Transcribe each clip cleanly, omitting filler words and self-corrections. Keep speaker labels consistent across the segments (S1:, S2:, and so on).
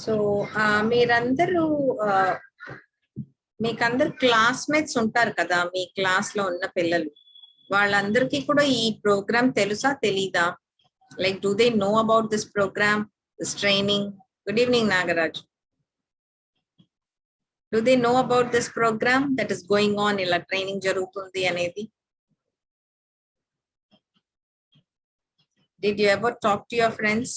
S1: So మీరందరూ మీకందరు classmates ఉంటారు కదా, మీ క్లాస్ లో ఉన్న పిల్లలు వాళ్ళందరికీ కూడా ఈ ప్రోగ్రామ్ తెలుసా తెలీదా? Like do they know about this program, this training? Good evening Nagaraj. Do they know about this program that is going on, ఇలా ట్రైనింగ్ జరుగుతుంది అనేది? Did you ever talk to your friends?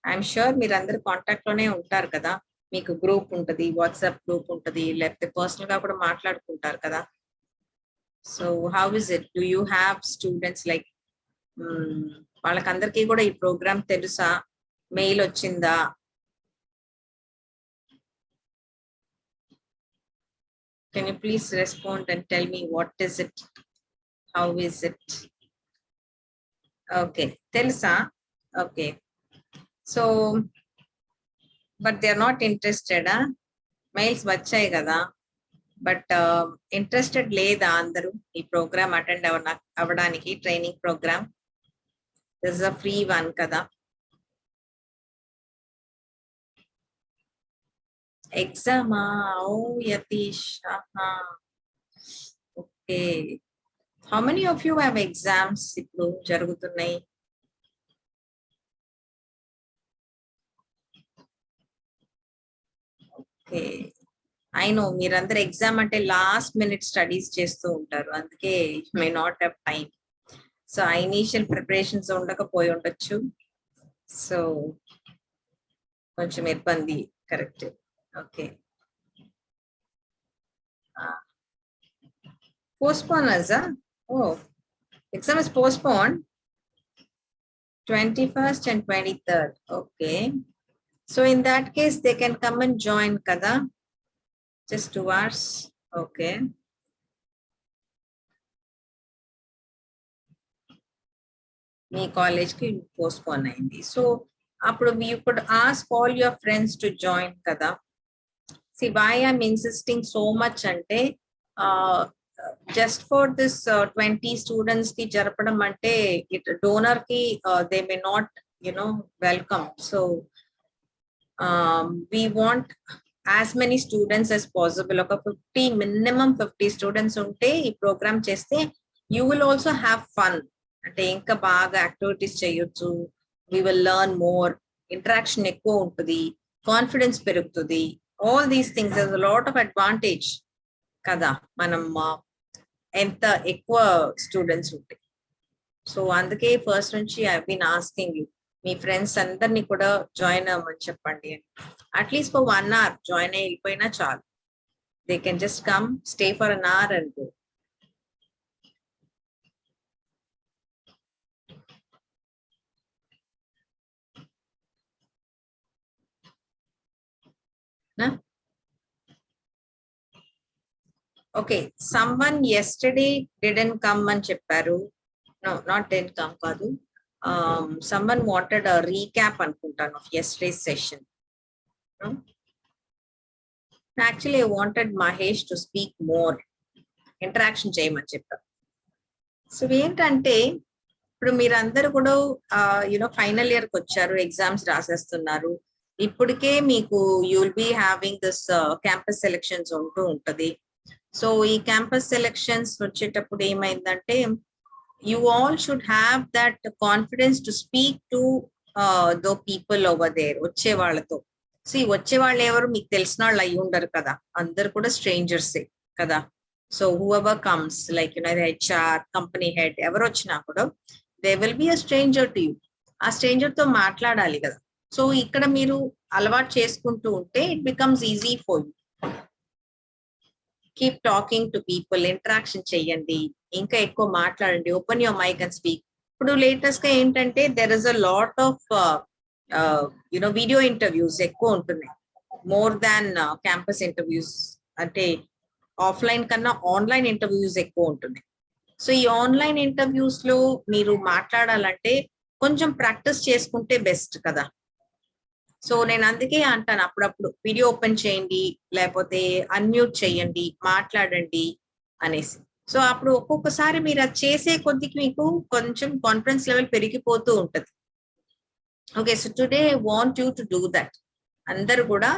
S1: I'm sure మీరందరూ contact లోనే ఉంటారు కదా, మీకు group ఉంటుంది, WhatsApp group ఉంటుంది, లేకపోతే పర్సనల్ గా కూడా మాట్లాడుకుంటారు కదా. So how is it, do you have students like వాళ్ళకందరికీ కూడా ఈ ప్రోగ్రామ్ తెలుసా? మెయిల్ వచ్చిందా? Can you please respond and tell me what is it, how is it? Okay, తెలుసా? Okay, so but they are not interested. Mails వచ్చాయి కదా, but interested లేదా అందరూ ఈ ప్రోగ్రామ్ అటెండ్ అవ్వడానికి? Training programme this is a free one కదా. ఎగ్జామా? Oh Yatish, okay. How many of you have exams ఇప్పుడు జరుగుతున్నాయి? ఓకే, ఐ నో మీరందరూ ఎగ్జామ్ అంటే లాస్ట్ మినిట్ స్టడీస్ చేస్తూ ఉంటారు, అందుకే may not have time. So ఆ ఇనీషియల్ ప్రిపరేషన్స్ ఉండకపోయి ఉండొచ్చు, సో కొంచెం ఇబ్బంది. Correct. Okay, postponers, oh, exam is postponed 21st and 23rd. Okay, so in that case they can come and join kada, just 2 hours. Okay, me college కి postpone అయింది, so అప్పుడు you could ask all your friends to join kada. See why I'm insisting so much ante just for this 20 students ki jarapadam ante it donor ki they may not welcome. So we want as many students as possible. Oka 50, minimum 50 students unte ee program cheste you will also have fun ante inka baga activities cheyochu, we will learn more, interaction ekku untadi, confidence perugutadi, all these things. There's a lot of advantage kada manam ఎంత ఎక్కువ students ఉంటాయి. So అందుకే first నుంచి I been asking you, మీ friends అందరినీ కూడా join అవ్వమని చెప్పండి. అట్లీస్ట్ ఫర్ 1 hour జాయిన్ అయ్యి వెళ్ళిపోయినా చాలు. They can just come, stay for an hour and go. Okay, someone yesterday didn't come అని చెప్పారు. No, not didn't come కాదు. Someone wanted a recap అనుకుంటాను of yesterday's session. No? Actually, I wanted Mahesh to speak more. Interaction చేయమని చెప్పారు. So ఏంటంటే ఇప్పుడు మీరందరూ కూడా ఫైనల్ ఇయర్ కి వచ్చారు, ఎగ్జామ్స్ రాసేస్తున్నారు. ఇప్పటికే మీకు you will be having this campus selections ఉంటూ ఉంటది. సో ఈ క్యాంపస్ సెలెక్షన్స్ వచ్చేటప్పుడు ఏమైందంటే you all should have that confidence to speak to the people over there, వచ్చే వాళ్ళతో. సో వచ్చే వాళ్ళు ఎవరు మీకు తెలిసిన వాళ్ళు అయి ఉండరు కదా, అందరు కూడా స్ట్రేంజర్సే కదా. So whoever comes, like HR, company head ఎవరు వచ్చినా కూడా they will be a stranger to you. ఆ స్ట్రేంజర్ తో మాట్లాడాలి కదా. సో ఇక్కడ మీరు అలవాటు చేసుకుంటూ ఉంటే it becomes easy for you. Keep talking to people, interaction చెయ్యండి, ఇంకా ఎక్కువ మాట్లాడండి, open your mic and speak. ఇప్పుడు లేటెస్ట్ గా ఏంటంటే there is a lot of video interviews ఎక్కువ ఉంటున్నాయి, మోర్ దాన్ క్యాంపస్ ఇంటర్వ్యూస్. అంటే ఆఫ్లైన్ కన్నా ఆన్లైన్ ఇంటర్వ్యూస్ ఎక్కువ ఉంటున్నాయి. సో ఈ ఆన్లైన్ ఇంటర్వ్యూస్ లో మీరు మాట్లాడాలంటే కొంచెం ప్రాక్టీస్ చేసుకుంటే బెస్ట్ కదా. సో నేను అందుకే అంటాను, అప్పుడప్పుడు వీడియో ఓపెన్ చేయండి, లేకపోతే అన్మ్యూట్ చేయండి, మాట్లాడండి అనేసి. సో అప్పుడు ఒక్కొక్కసారి మీరు అది చేసే కొద్దికి మీకు కొంచెం కాన్ఫిడెన్స్ లెవెల్ పెరిగిపోతూ ఉంటది. Okay, so today I want you to do that. అందరు కూడా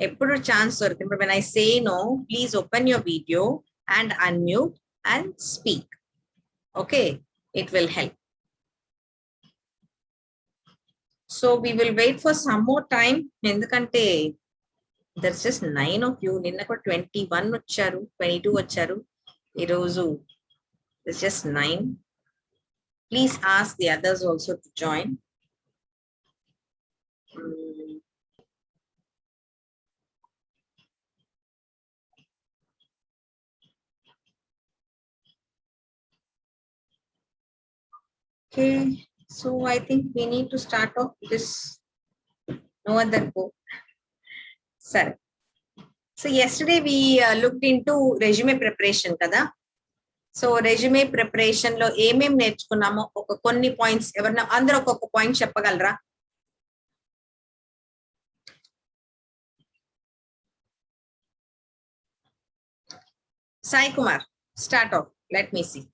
S1: ఎప్పుడు ఛాన్స్ దొరికింది. when I say no, please open your video and unmute and speak. Okay, it will help. So we will wait for some more time. ఎందుకంటే there's just 9 of you. నిన్న కూడా 21 వచ్చారు, 22 వచ్చారు. ఈరోజు there's just 9. Please ask the others also to join. Okay, so I think we need to start off this. No other go. Sir. So yesterday we looked into resume preparation kada. So resume preparation లో ఏమేం నేర్చుకున్నామో ఒక కొన్ని points ఎవరన్నా అందరూ ఒక్కొక్క point చెప్పగలరా? Sai Kumar, start off. Let me see.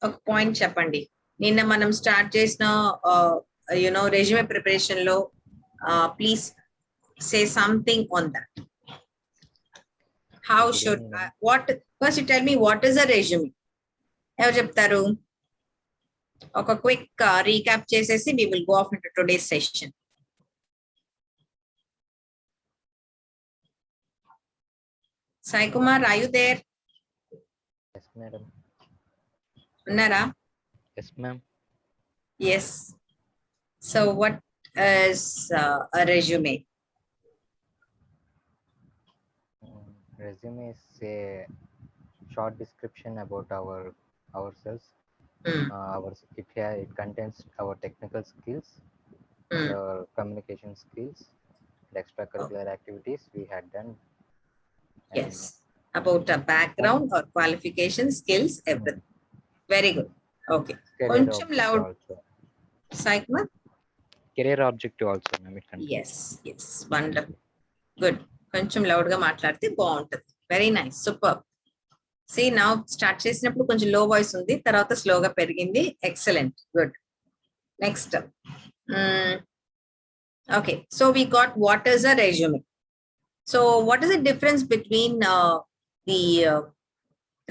S1: ఒక point చెప్పండి. నిన్న మనం స్టార్ట్ చేసిన resume preparation లో please say something on that. How should what first you tell me what is a resume? ఎవరు చెప్తారు? ఒక క్విక్ రీక్యాప్ చేసేసి we will go off into today's session. Sai Kumar, are you there?
S2: Yes, madam.
S1: Unnara?
S2: Yes, ma'am.
S1: Yes. So what is a resume?
S2: Resume is a short description about ourselves. It contains our technical skills, our communication skills, extracurricular activities we had done.
S1: Yes, about a background or qualification, skills, everything. Very good. Okay. Koncham loud. Sai Kumar?
S2: Career objective also, ma'am.
S1: Yes, yes. Wonderful. Good. కొంచెం loud గా మాట్లాడితే బాగుంటది. Very nice, super. See now start చేసినప్పుడు కొంచెం low voice ఉంది, తర్వాత స్లోగా పెరిగింది. Excellent, good. Next, okay. So we got what is a resume. So what is the difference between the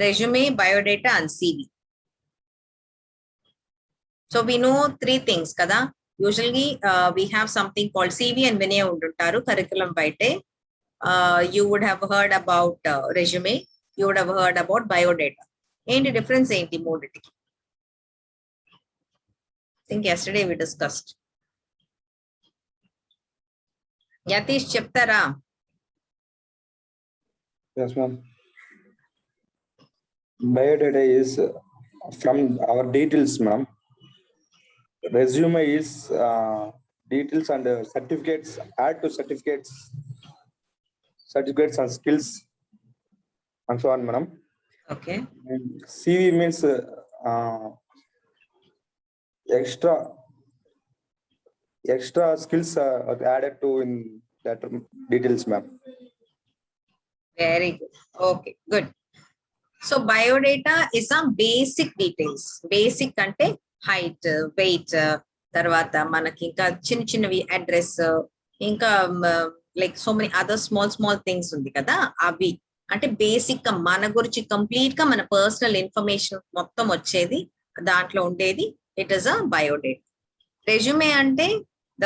S1: resume, biodata and CV? So we know 3 things కదా. Usually we have something called CV and వినే ఉంటుంటారు curriculum బయటే. You would have heard about resume, you would have heard about biodata. Any difference enti mooditiki? I think yesterday we discussed. Yatish cheptara?
S3: Yes, ma'am. Biodata is from our details, ma'am. Resume is details and certificates, add to certificates and skills and so on, madam.
S1: Okay.
S3: CV means extra skills are added to in that details, ma'am.
S1: Very good. Okay, good. So biodata is some basic details. Basic ante height, weight, tarvata manaki inka chinnavi address, inka like so many other small things undi kada. Avi అంటే basic గా మన గురించి complete గా మన personal information మొత్తం వచ్చేది దాంట్లో ఉండేది. It is a biodata. Resume అంటే ద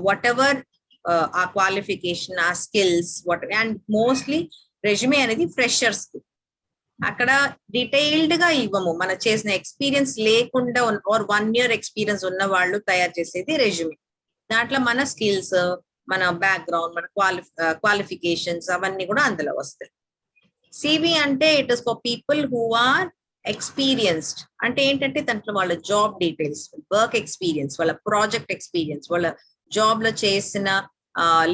S1: వాట్ ఎవర్ ఆ క్వాలిఫికేషన్, ఆ స్కిల్స్, అండ్ మోస్ట్లీ రెజ్యూమే అనేది ఫ్రెషర్స్ కి. అక్కడ డీటెయిల్డ్ గా ఇవ్వము. మన చేసిన ఎక్స్పీరియన్స్ లేకుండా ఆర్ 1 year ఎక్స్పీరియన్స్ ఉన్న వాళ్ళు తయారు చేసేది రెజ్యూమే. దాంట్లో మన స్కిల్స్, మన బ్యాక్గ్రౌండ్, మన క్వాలిఫికేషన్స్ అవన్నీ కూడా అందులో వస్తాయి. సివి అంటే it is for people who are experienced. అంటే ఏంటంటే దాంట్లో వాళ్ళ జాబ్ డీటెయిల్స్, వర్క్ ఎక్స్పీరియన్స్, వాళ్ళ ప్రాజెక్ట్ ఎక్స్పీరియన్స్, వాళ్ళ జాబ్ లో చేసిన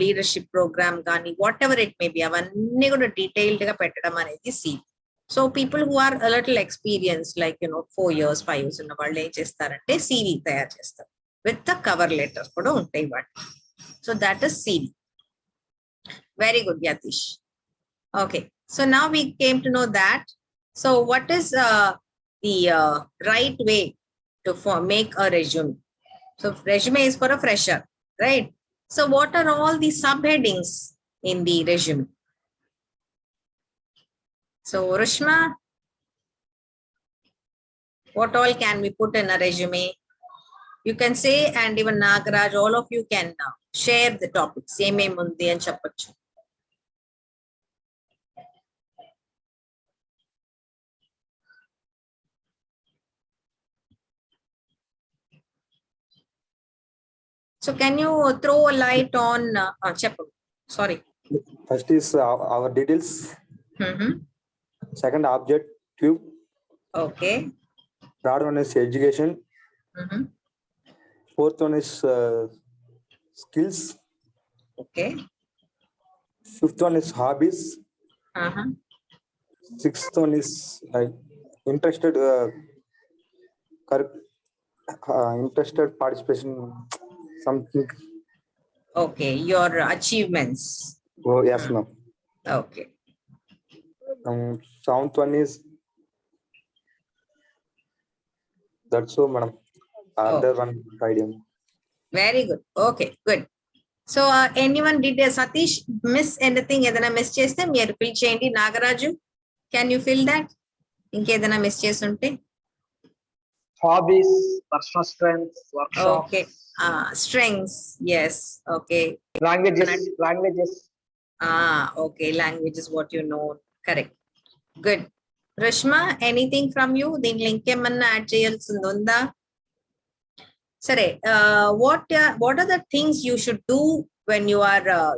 S1: లీడర్షిప్ ప్రోగ్రామ్ కానీ whatever it may be, అవన్నీ కూడా డీటెయిల్డ్ గా పెట్టడం అనేది సివి. So people who are little experience like 4 years 5 years ఉన్న వాళ్ళు ఏం చేస్తారంటే సివి తయారు చేస్తారు. విత్ ద కవర్ లెటర్ కూడా ఉంటాయి వాటి. So that is CV. Very good, Yatish. Okay, so now we came to know that. So what is the right way to make a resume? So resume is for a fresher, right? So what are all the subheadings in the resume? So Rushma, what all can we put in a resume? You can say, and even Nagaraj, all of you can share the topics. Same mundi and chappachu. So can you throw a light on chappa? Sorry.
S3: First is our details.
S1: Mm-hmm.
S3: Second, objective.
S1: Okay.
S3: Third one is education.
S1: Mm-hmm.
S3: Fourth one is skills.
S1: Okay.
S3: Fifth one is hobbies.
S1: Uh-huh.
S3: Sixth one is interested interested participation, something.
S1: Okay, your achievements.
S3: Oh yes, ma'am.
S1: Okay.
S3: Seventh one is that's so, madam. Other one idea.
S1: Very good. Okay, good. So anyone did Satish miss anything? Edana miss cheste meer fill cheyandi. Nagaraju, can you fill that? Inkedana miss chesunte?
S4: Hobbies, personal strengths, workshops.
S1: Okay. Strengths. Yes. Okay.
S4: Languages.
S1: Okay. Language is what you know. Correct. Good. Rashma, anything from you? Deenlo inkemanna add cheyalsindi unda? Sare, what are the things you should do when you are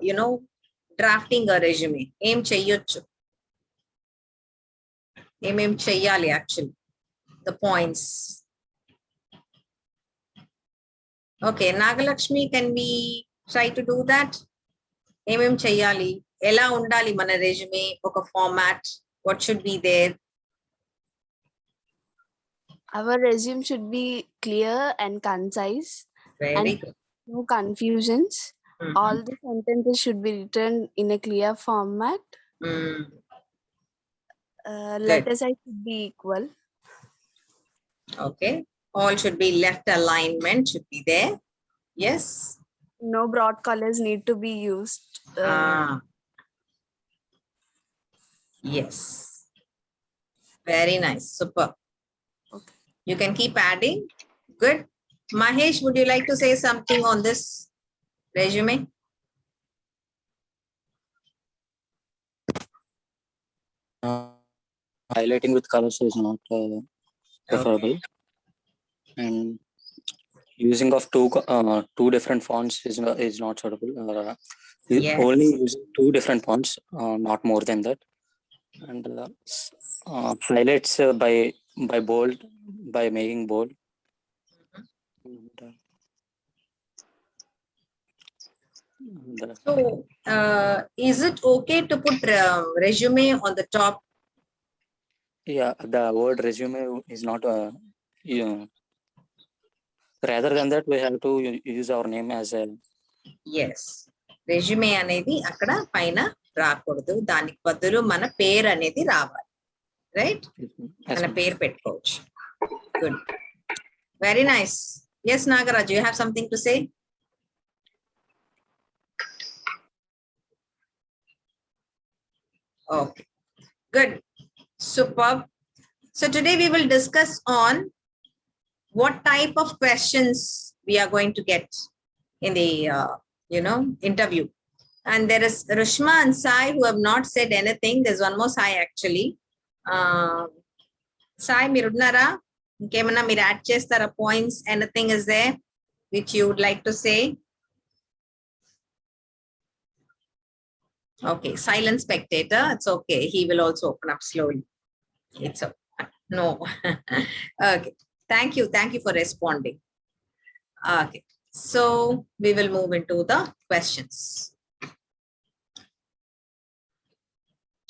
S1: drafting a resume? Em cheyochu? Em cheyali actually? The points. Okay, Nagalakshmi, can we try to do that? Em cheyali? Ela undali mana resume, oka format, what should be there?
S5: Our resume should be clear and concise.
S1: Very
S5: and
S1: good.
S5: no confusions.
S1: Mhm.
S5: All the sentences should be written in a clear format.
S1: Mm.
S5: Letter size should be equal.
S1: Okay, all should be left alignment should be there. Yes.
S5: No broad colors need to be used.
S1: Yes. Very nice. Super.
S5: Okay.
S1: You can keep adding. Good. Mahesh, would you like to say something on this resume?
S6: Highlighting with colors is not preferable, and using of two different fonts is not suitable.
S1: Yes.
S6: Only using two different fonts, not more than that, and highlights by bold, by making bold.
S1: So, is it okay to put resume on the top?
S6: Yeah, the word resume is not. Rather than that, we have to use our name as a.
S1: Yes. Resume అనేది అక్కడ పైన రాకూడదు, దానికి బదులు మన పేరు అనేది రావాలి, రైట్? మన పేరు పెట్టుకోవచ్చు. Good. Very nice. Yes, Nagaraj, you have something to say? Okay, good, superb. So today we will discuss on what type of questions we are going to get in the interview. And there is Rushma and Sai who have not said anything. There's one more Sai actually. Sai, మీరు ఉన్నారా? ఇంకేమన్నా మీరు add చేస్తారా points? Anything is there which you would like to say? Okay, silent spectator. It's okay. He will also open up slowly. It's okay. No. Okay. Thank you. Thank you for responding. Okay. So we will move into the questions.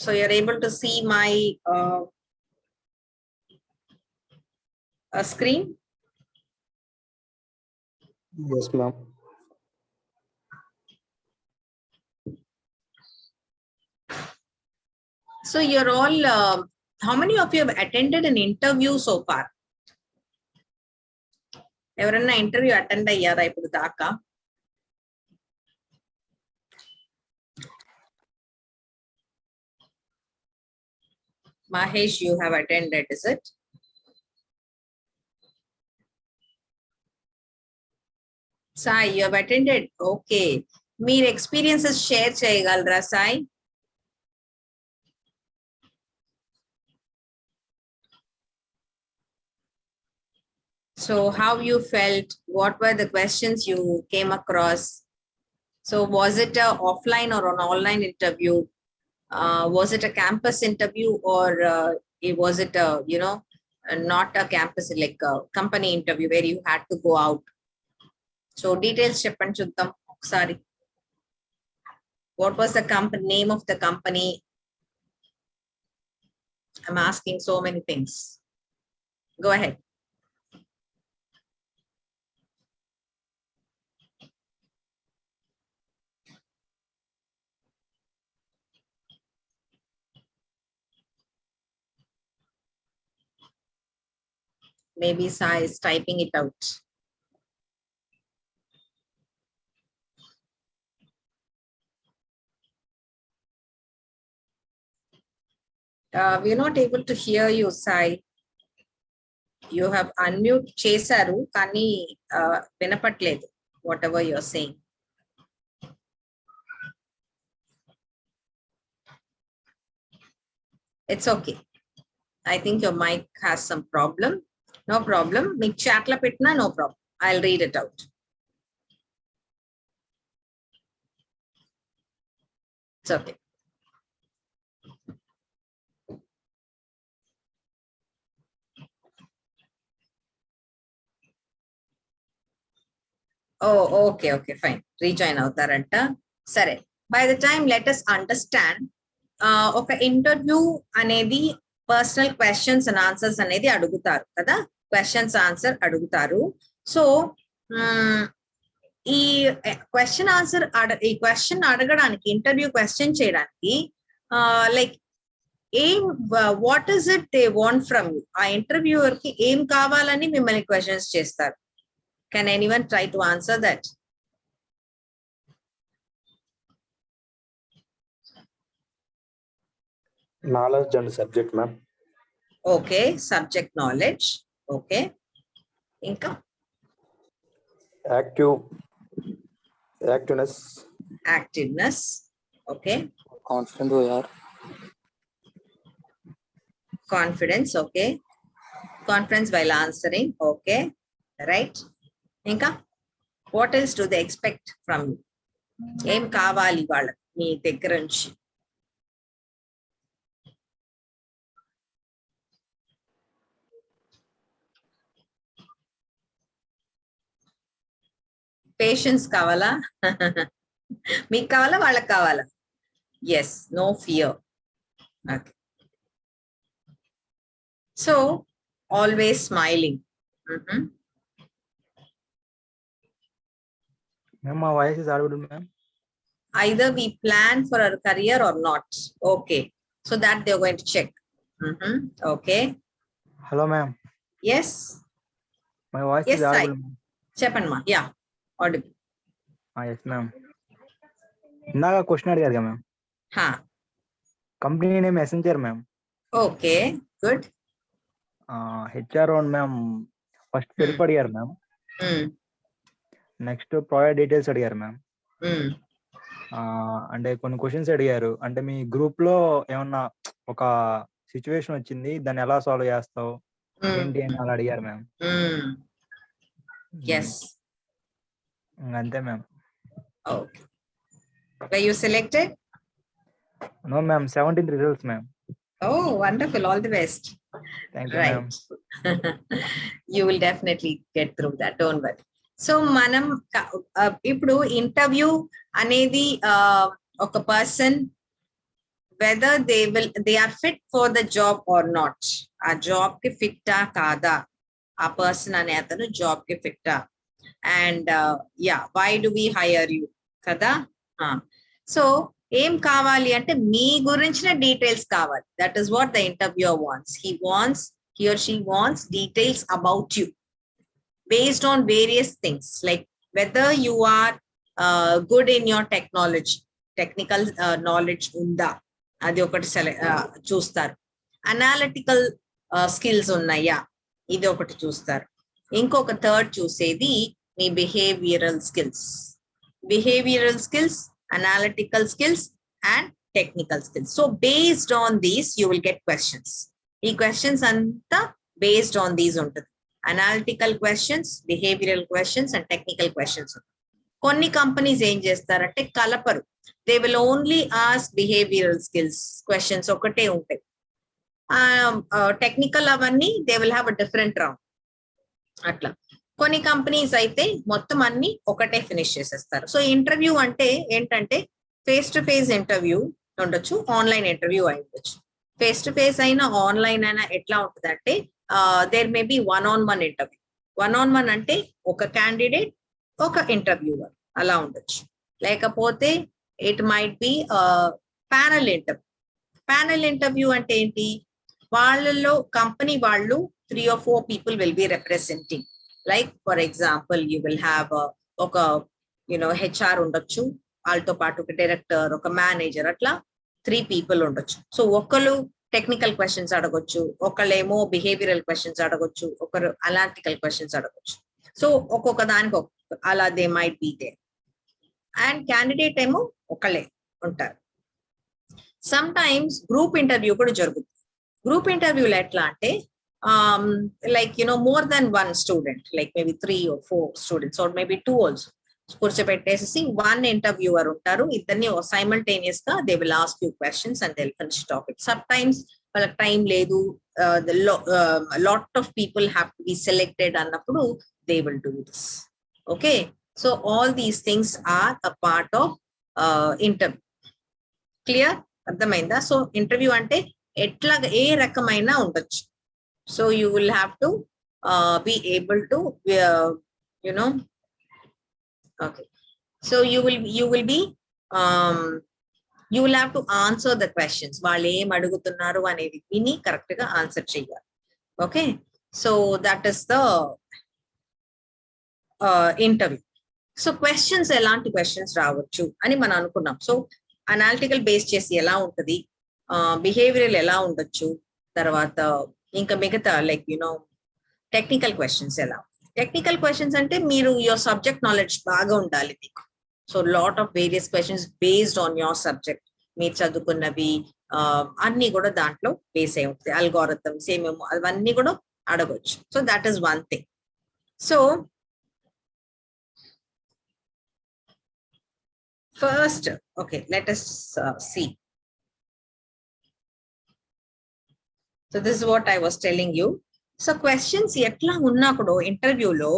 S1: So you're able to see my screen?
S3: Yes, ma'am.
S1: So you're all, how many of you have attended an interview so far? ఎవరన్నా interview attend అయ్యారా ఇప్పుడు దాకా? Mahesh, you have attended, is it? Sai, you have attended? Okay. మీరు experiences share చేయగలరా Sai? So how you felt? What were the questions you came across? So was it a offline or an online interview? Was it a campus interview or was it a, not a campus, like a company interview where you had to go out? So details చెప్పండి చూద్దాం ఒకసారి. What was the company name of the company? I'm asking so many things. Go ahead. Maybe Sai is typing it out. We're not able to hear you, Sai. You have unmute చేశారు కానీ వినపట్లేదు whatever you're saying. It's okay. I think your mic has some problem. No problem. మీకు chat లో పెట్టినా no problem. I'll read it out. It's okay. Oh, okay, fine. Rejoin అవుతారంట. సరే. By the time, let us understand. ఒక interview అనేది personal questions and answers అనేది అడుగుతారు కదా, questions answer అడుగుతారు. సో ఈ క్వశ్చన్ అడగడానికి, ఇంటర్వ్యూ క్వశ్చన్ చేయడానికి like what is it they want from you? ఆ ఇంటర్వ్యూవర్ కి ఏం కావాలని మిమ్మల్ని క్వశ్చన్స్ చేస్తారు? Can anyone try to answer that?
S3: Knowledge and subject, ma'am.
S1: Okay, subject knowledge. Okay. Inka?
S3: Activeness.
S1: Activeness. Okay.
S6: Confident we are.
S1: Confidence. Okay. Confidence while answering. Okay. Right. Inka? What else do they expect from you? Em kavali vaalla mee daggara nunchi? Patience kavala? మీకు కావాలా వాళ్ళకి కావాలా? Yes, no fear. Okay. So always smiling.
S7: Ma'am, my voice is audible, ma'am.
S1: Either we plan for our career or not. Okay, so that they're going to check. Okay.
S7: Hello, ma'am.
S1: Yes.
S7: My voice
S1: Yes,
S7: is
S1: Sai.
S7: audible, ma'am.
S1: చెప్పండి. Yeah, audible.
S7: Yes, ma'am. ఇందాక question అడిగారు కదా ma'am, company name messenger ma'am.
S1: Okay, good.
S7: HR round ma'am first self అడిగారు ma'am, next project details అడిగారు ma'am. అంటే కొన్ని questions అడిగారు, అంటే మీ గ్రూప్ లో ఏమన్నా ఒక సిచ్యువేషన్ వచ్చింది, దాన్ని ఎలా సాల్వ్ చేస్తావు ఏంటి అని అలా అడిగారు మ్యామ్. అంతే ma'am.
S1: Okay. Were you selected?
S7: No, ma'am. 17th results, ma'am.
S1: Oh, wonderful. All the best.
S7: Thank you,
S1: right.
S7: ma'am.
S1: You will definitely get through that. Don't worry. So, manam ippudu interview anedi oka person whether they are fit for the job or not. A job ki fitta kada. A person ane atanu job ki fitta. And yeah, why do we hire you? Kada? So ఏం కావాలి అంటే మీ గురించిన details కావాలి. That is what the interviewer wants. He or she wants details about you. based on various things like whether you are good in your technical knowledge unda adi okati చూస్తారు. Analytical skills ఉన్నాయా ఇది ఒకటి చూస్తారు. ఇంకొక third చూసేది మీ behavioural skills, analytical skills and technical skills. So based on these you will get questions. ఈ questions అంతా బేస్డ్ ఆన్ దీస్ ఉంటుంది. Analytical questions, behavioural questions and technical questions. కొన్ని కంపెనీస్ ఏం చేస్తారంటే కలపరు. They will only ask behavioural skills questions ఒకటే ఉంటాయి. Technical అవన్నీ they will have a different round. అట్లా కొన్ని కంపెనీస్ అయితే మొత్తం అన్ని ఒకటే ఫినిష్ చేసేస్తారు. సో ఇంటర్వ్యూ అంటే ఏంటంటే ఫేస్ టు ఫేస్ ఇంటర్వ్యూ ఉండొచ్చు, ఆన్లైన్ ఇంటర్వ్యూ అయి ఉండొచ్చు. ఫేస్ టు ఫేస్ అయినా ఆన్లైన్ అయినా ఎట్లా ఉంటుంది అంటే there may be 1-on-1 interview. 1-on-1 అంటే ఒక క్యాండిడేట్ ఒక ఇంటర్వ్యూవర్ అలా ఉండొచ్చు. లేకపోతే it might be panel interview. Panel interview అంటే ఏంటి, వాళ్ళలో కంపెనీ వాళ్ళు 3 or 4 people will be representing. Like for example, you will have ఒక HR ఉండొచ్చు, వాళ్ళతో పాటు ఒక డైరెక్టర్, ఒక మేనేజర్, అట్లా 3 people ఉండొచ్చు. సో ఒకళ్ళు టెక్నికల్ క్వశ్చన్స్ అడగొచ్చు, ఒకళ్ళేమో బిహేవియరల్ క్వశ్చన్స్ అడగొచ్చు, ఒకరు అనలిటికల్ క్వశ్చన్స్ అడగొచ్చు. సో ఒక్కొక్క దానికి అలా they might be they. And candidate ఏమో ఒకళ్ళే ఉంటారు. సమ్ టైమ్స్ గ్రూప్ ఇంటర్వ్యూ కూడా జరుగుతుంది. గ్రూప్ ఇంటర్వ్యూలో ఎట్లా అంటే like more than one student, like maybe 3 or 4 students or maybe 2 also కూర్చోబెట్టేసి 1 interviewer ఉంటారు. ఇద్దరిని simultaneous గా they will ask you questions and they'll finish topic. Sometimes వాళ్ళకి టైం లేదు, lot of people have to be selected అన్నప్పుడు they will do this. Okay, so all these things are a part of interview. Clear? అర్థమైందా? So interview అంటే ఎట్లా ఏ రకమైన ఉండొచ్చు. So you will have to be able to okay, so you will have to answer the questions. వాళ్ళు ఏం అడుగుతున్నారు అనేది విని కరెక్ట్ గా ఆన్సర్ చేయాలి. Okay, so that is the interview. So questions ఎలాంటి క్వశ్చన్స్ రావచ్చు అని మనం అనుకున్నాం. సో అనాలిటికల్ బేస్ చేసి ఎలా ఉంటది, బిహేవియరల్ ఎలా ఉండొచ్చు, తర్వాత ఇంకా మిగతా లైక్ టెక్నికల్ క్వశ్చన్స్ ఎలా. టెక్నికల్ క్వశ్చన్స్ అంటే మీరు యువర్ సబ్జెక్ట్ నాలెడ్జ్ బాగా ఉండాలి మీకు. So lot of various questions based on your subject. మీరు చదువుకున్నవి అన్ని కూడా దాంట్లో బేస్ అయి ఉంటుంది. అల్గోరిథమ్స్ ఏమేమో అవన్నీ కూడా అడగొచ్చు. So that is one thing. So first okay, let us see. So this is what I was telling you. So questions ఎట్లా ఉన్నా కూడా ఇంటర్వ్యూలో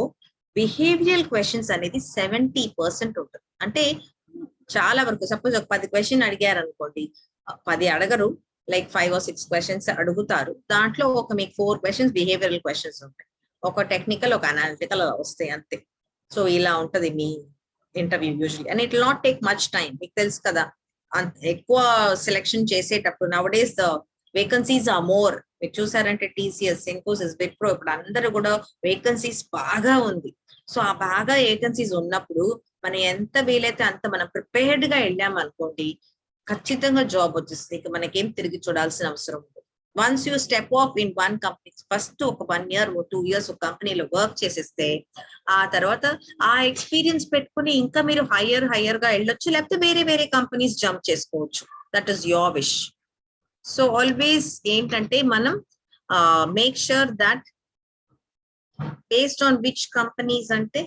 S1: బిహేవియరల్ క్వశ్చన్స్ అనేది 70% ఉంటుంది. అంటే చాలా వరకు సపోజ్ ఒక 10 క్వశ్చన్ అడిగారు అనుకోండి, 10 అడగరు, లైక్ 5 or 6 క్వశ్చన్స్ అడుగుతారు. దాంట్లో ఒక మీకు 4 క్వశ్చన్స్ బిహేవియరల్ క్వశ్చన్స్ ఉంటాయి, ఒక టెక్నికల్, ఒక అనలిటికల్ వస్తాయి అంతే. సో ఇలా ఉంటది మీ interview usually. And it will not take much time. మీకు తెలుసు కదా, ఎక్కువ సెలెక్షన్ చేసేటప్పుడు nowadays the vacancies are more. మీరు చూసారంటే TCS, Infosys, Wipro ఇప్పుడు అందరూ కూడా వేకెన్సీస్ బాగా ఉంది. సో ఆ బాగా వేకెన్సీస్ ఉన్నప్పుడు మనం ఎంత వీలైతే అంత మనం ప్రిపేర్డ్ గా వెళ్ళాం అనుకోండి, ఖచ్చితంగా జాబ్ వచ్చేస్తుంది. ఇక మనకేం తిరిగి చూడాల్సిన అవసరం ఉంది. Once you step of in one company, first ఒక 1 year or 2 years ఒక కంపెనీలో వర్క్ చేసేస్తే ఆ తర్వాత ఆ ఎక్స్పీరియన్స్ పెట్టుకుని ఇంకా మీరు హయ్యర్ గా వెళ్ళొచ్చు, లేకపోతే వేరే వేరే కంపెనీస్ జంప్ చేసుకోవచ్చు. That is your wish. So always ఏంటంటే మనం make sure that based on which companies అంటే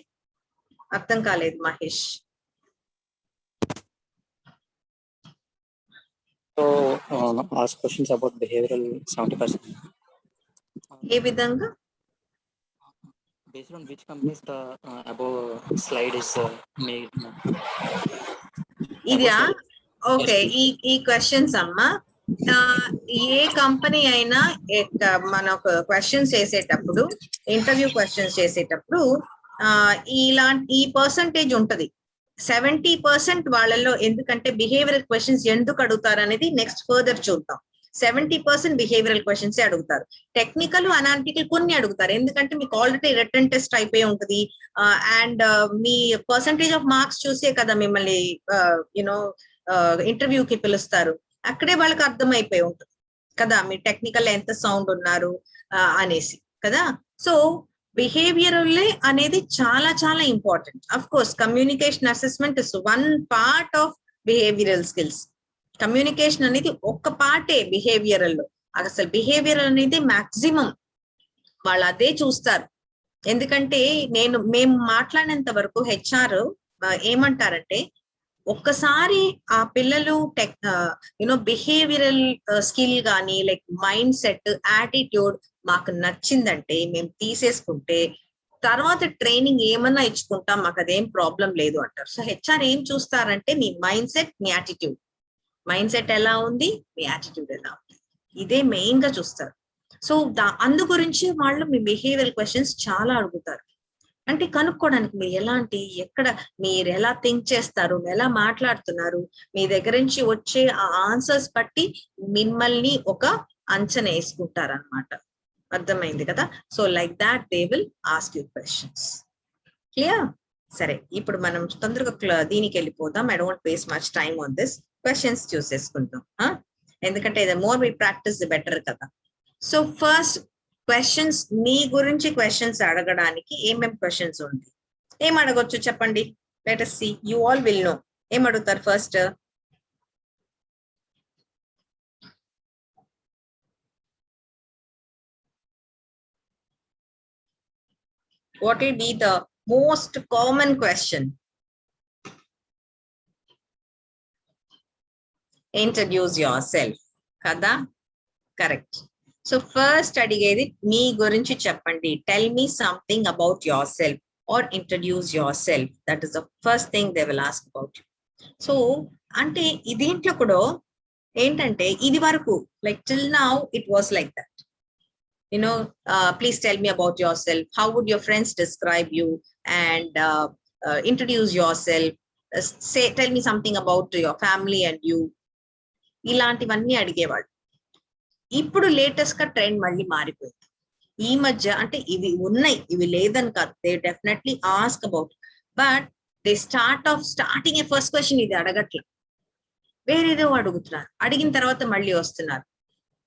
S1: అర్థం కాలేదు Mahesh.
S6: So ask questions about behavioral 70%.
S1: ఏ విధంగా?
S6: Based on which companies the above slide is made.
S1: ఇదా? ఓకే, ఈ క్వశ్చన్స్ అమ్మా ఏ కంపెనీ అయినా మన క్వశ్చన్స్ చేసేటప్పుడు, ఇంటర్వ్యూ క్వశ్చన్స్ చేసేటప్పుడు ఈ పర్సంటేజ్ ఉంటది. 70% వాళ్ళలో. ఎందుకంటే బిహేవియరల్ క్వశ్చన్స్ ఎందుకు అడుగుతారు అనేది నెక్స్ట్ ఫర్దర్ చూద్దాం. 70% బిహేవియరల్ క్వశ్చన్స్ అడుగుతారు. టెక్నికల్, అనాలిటికల్ కొన్ని అడుగుతారు, ఎందుకంటే మీకు ఆల్రెడీ రిటర్న్ టెస్ట్ అయిపోయి ఉంటుంది. And me percentage of marks చూసే కదా మిమ్మల్ని యునో ఇంటర్వ్యూకి పిలుస్తారు. అక్కడే వాళ్ళకి అర్థమైపోయి ఉంటుంది కదా మీ టెక్నికల్ ఎంత సౌండ్ ఉన్నారు అనేసి కదా. సో బిహేవియరల్ అనేది చాలా చాలా important. Of course communication assessment is one part of behavioural skills. Communication అనేది ఒక్క పార్టే బిహేవియరల్ లో. అసలు బిహేవియరల్ అనేది మాక్సిమం వాళ్ళు అదే చూస్తారు. ఎందుకంటే మేము మాట్లాడినంత వరకు హెచ్ఆర్ ఏమంటారంటే, ఒక్కసారి ఆ పిల్లలు బిహేవియరల్ స్కిల్ కానీ లైక్ మైండ్ సెట్, యాటిట్యూడ్ మాకు నచ్చిందంటే మేము తీసేసుకుంటే తర్వాత ట్రైనింగ్ ఏమన్నా ఇచ్చుకుంటాం, మాకు అదేం ప్రాబ్లం లేదు అంటారు. సో హెచ్ఆర్ ఏం చూస్తారంటే మీ మైండ్ సెట్, మీ యాటిట్యూడ్. మైండ్ సెట్ ఎలా ఉంది, మీ యాటిట్యూడ్ ఎలా ఉంది, ఇదే మెయిన్ గా చూస్తారు. సో అందు గురించి వాళ్ళు మీ బిహేవియరల్ క్వశ్చన్స్ చాలా అడుగుతారు. అంటే కనుక్కోవడానికి మీరు ఎలా థింక్ చేస్తారు, ఎలా మాట్లాడుతున్నారు, మీ దగ్గర నుంచి వచ్చే ఆ ఆన్సర్స్ బట్టి మిమ్మల్ని ఒక అంచనా వేసుకుంటారు అనమాట. అర్థమైంది కదా. So like that they will ask you questions. Clear? సరే, ఇప్పుడు మనం తొందరగా దీనికి వెళ్ళిపోదాం. I don't waste much time on this. Questions చూసేసుకుందాం, ఎందుకంటే ఇది మోర్ వి ప్రాక్టీస్ బెటర్ కదా. సో ఫస్ట్ క్వశ్చన్స్, మీ గురించి క్వశ్చన్స్ అడగడానికి ఏమేం క్వశ్చన్స్ ఉంది, ఏం అడగొచ్చు చెప్పండి. Let us see, you all will know. ఏం అడుగుతారు first? What will be the most common question? Introduce yourself kada. Correct. So first అడిగేది మీ గురించి చెప్పండి. Tell me something about yourself or introduce yourself. That is the first thing they will ask about you. So అంటే ఇదేంట్లో కూడా ఏంటంటే ఇది వరకు like till now it was like that. Please tell me about yourself. How would your friends describe you? And introduce yourself. Tell me something about your family and you. ఇలాంటివన్నీ అడిగేవాడు. ఇప్పుడు latest గా trend మళ్ళీ మారిపోయింది. ఈ మధ్య అంటే ఇవి ఉన్నాయి, ఇవి లేదని కాదు, they definitely ask about, but they starting first question ఇది అడగట్ల, వేరేదో అడుగుతున్నారు. అడిగిన తర్వాత మళ్ళీ వస్తున్నారు.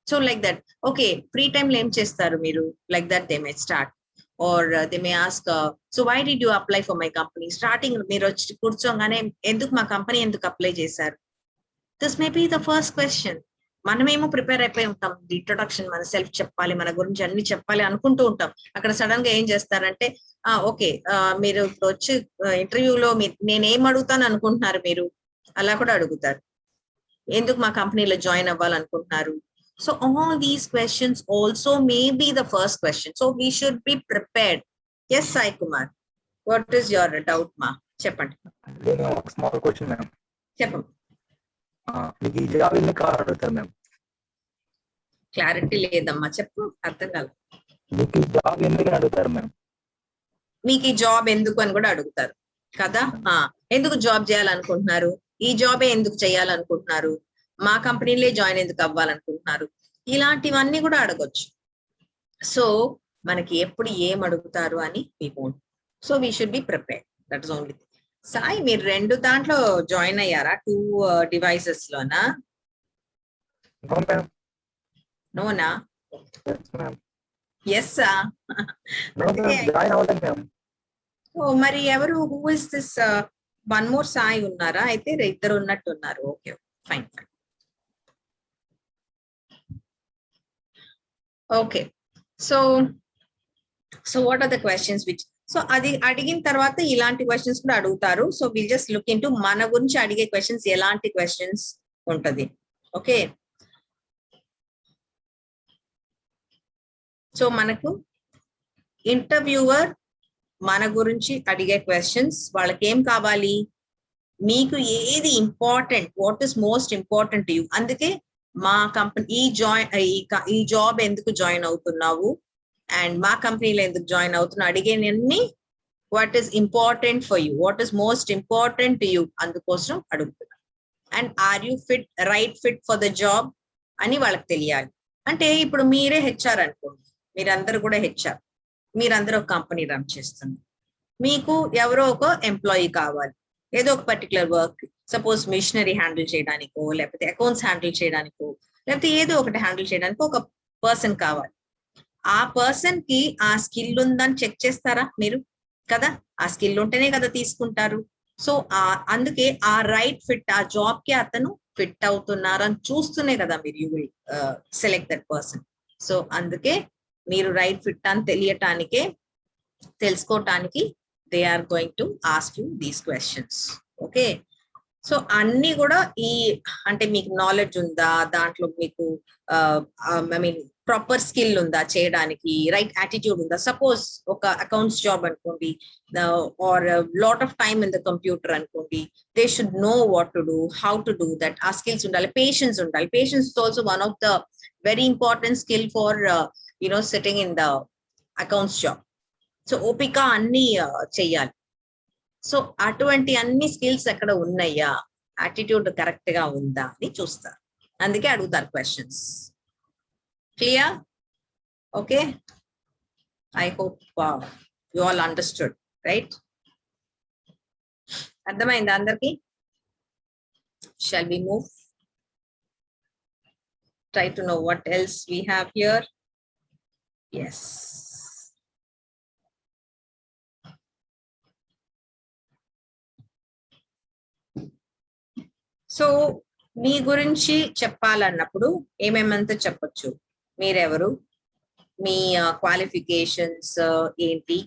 S1: So like that, okay free టైంలో ఏం చేస్తారు మీరు, like that they may start. Or they may ask, so why did you apply for my company. స్టార్టింగ్ మీరు వచ్చి కూర్చోగానే ఎందుకు మా కంపెనీ ఎందుకు అప్లై చేశారు. This may be the first question. మనమేమో ప్రిపేర్ అయిపోయి ఉంటాం, ఇంట్రొడక్షన్, మన సెల్ఫ్ చెప్పాలి, మన గురించి అన్ని చెప్పాలి అనుకుంటూ ఉంటాం. అక్కడ సడన్ గా ఏం చేస్తారంటే, ఓకే మీరు ఇప్పుడు వచ్చి ఇంటర్వ్యూలో నేనేం అడుగుతాను అనుకుంటున్నారు మీరు, అలా కూడా అడుగుతారు. ఎందుకు మా కంపెనీలో జాయిన్ అవ్వాలనుకుంటున్నారు. So all these questions also may be the first question. So we should be prepared. Yes Sai Kumar, what is your doubt మా, చెప్పండి.
S7: Small question ma'am.
S1: చెప్పండి.
S7: మీకు ఈ జాబ్ ఎందుకు అడుగుతారు మ్యామ్?
S1: క్లారిటీ లేదమ్మా, చెప్పు, అర్థం కాదు.
S7: మీకు ఈ జాబ్ ఎందుకు అడుగుతారు మ్యామ్?
S1: మీకు ఈ జాబ్ ఎందుకు అని కూడా అడుగుతారు కదా. ఎందుకు జాబ్ చేయాలనుకుంటున్నారు, ఈ జాబే ఎందుకు చేయాలనుకుంటున్నారు, మా కంపెనీలే జాయిన్ ఎందుకు అవ్వాలనుకుంటున్నారు, ఇలాంటివన్నీ కూడా అడగొచ్చు. సో మనకి ఎప్పుడు ఏం అడుగుతారు అని so we should be prepared. That is only. Sai, మీరు 2 దాంట్లో జాయిన్ అయ్యారా, 2 డివైసెస్ లోనా? నోనా? ఎస్. ఓ మరి ఎవరు, who is this? 1 more Sai ఉన్నారా? అయితే 2 ఉన్నట్టున్నారు. Okay, fine. Okay, so what are the questions which, so అది అడిగిన తర్వాత ఇలాంటి క్వశ్చన్స్ కూడా అడుగుతారు. So will just look into మన గురించి అడిగే క్వశ్చన్స్, ఎలాంటి క్వశ్చన్స్ ఉంటది. ఓకే, సో మనకు ఇంటర్వ్యూవర్ మన గురించి అడిగే క్వశ్చన్స్, వాళ్ళకి ఏం కావాలి, మీకు ఏది important, what is most important to you. అందుకే మా కంపెనీ ఈ జాబ్ ఎందుకు జాయిన్ అవుతున్నావు అండ్ మా కంపెనీలో ఎందుకు జాయిన్ అవుతున్నావు అడిగేనన్ని what is important for you, what is most important to you, అందుకోసం అడుగుతున్నా. And are you right fit for the job, అని వాళ్ళకి తెలియాలి. అంటే ఇప్పుడు మీరే హెచ్ఆర్ అనుకోండి, మీరందరూ కూడా హెచ్ఆర్, మీరందరూ ఒక కంపెనీ రన్ చేస్తున్నారు. మీకు ఎవరో ఒక ఎంప్లాయీ కావాలి ఏదో ఒక particular work, suppose machinery handle చేయడానికో, లేకపోతే అకౌంట్స్ హ్యాండిల్ చేయడానికో, లేకపోతే ఏదో ఒకటి హ్యాండిల్ చేయడానికి ఒక పర్సన్ కావాలి. ఆ పర్సన్ కి ఆ స్కిల్ ఉందని చెక్ చేస్తారా మీరు? కదా, ఆ స్కిల్ ఉంటేనే కదా తీసుకుంటారు. సో అందుకే ఆ రైట్ ఫిట్, ఆ జాబ్ కి అతను ఫిట్ అవుతున్నారని చూస్తూనే కదా మీరు you will select that person. So అందుకే మీరు రైట్ ఫిట్ అని తెలుసుకోవటానికి they are going to ask you these questions. Okay, so అన్ని కూడా అంటే మీకు నాలెడ్జ్ ఉందా, దాంట్లో మీకు ఐ మీన్ ప్రాపర్ స్కిల్ ఉందా చేయడానికి, రైట్ యాటిట్యూడ్ ఉందా. సపోజ్ ఒక అకౌంట్స్ జాబ్ అనుకోండి, or lot of time in the computer అనుకోండి, they should know what to do, how to do that. ఆ స్కిల్స్ ఉండాలి. పేషెన్స్ ఉండాలి. Patience is also one of the very important skill for sitting in the accounts job. So ఓపిక అన్ని చెయ్యాలి. So అటువంటి అన్ని skills ఎక్కడ ఉన్నాయా, యాటిట్యూడ్ కరెక్ట్ గా ఉందా అని చూస్తారు. అందుకే అడుగుతారు questions. Clear? Okay, I hope you all understood, right? అర్థమైందా అందరికి? Shall we move? Try to know what else we have here. Yes. So మీ గురించి చెప్పాలన్నప్పుడు ఏమేమంతా చెప్పొచ్చు. మీరెవరు, మీ క్వాలిఫికేషన్స్ ఏంటి,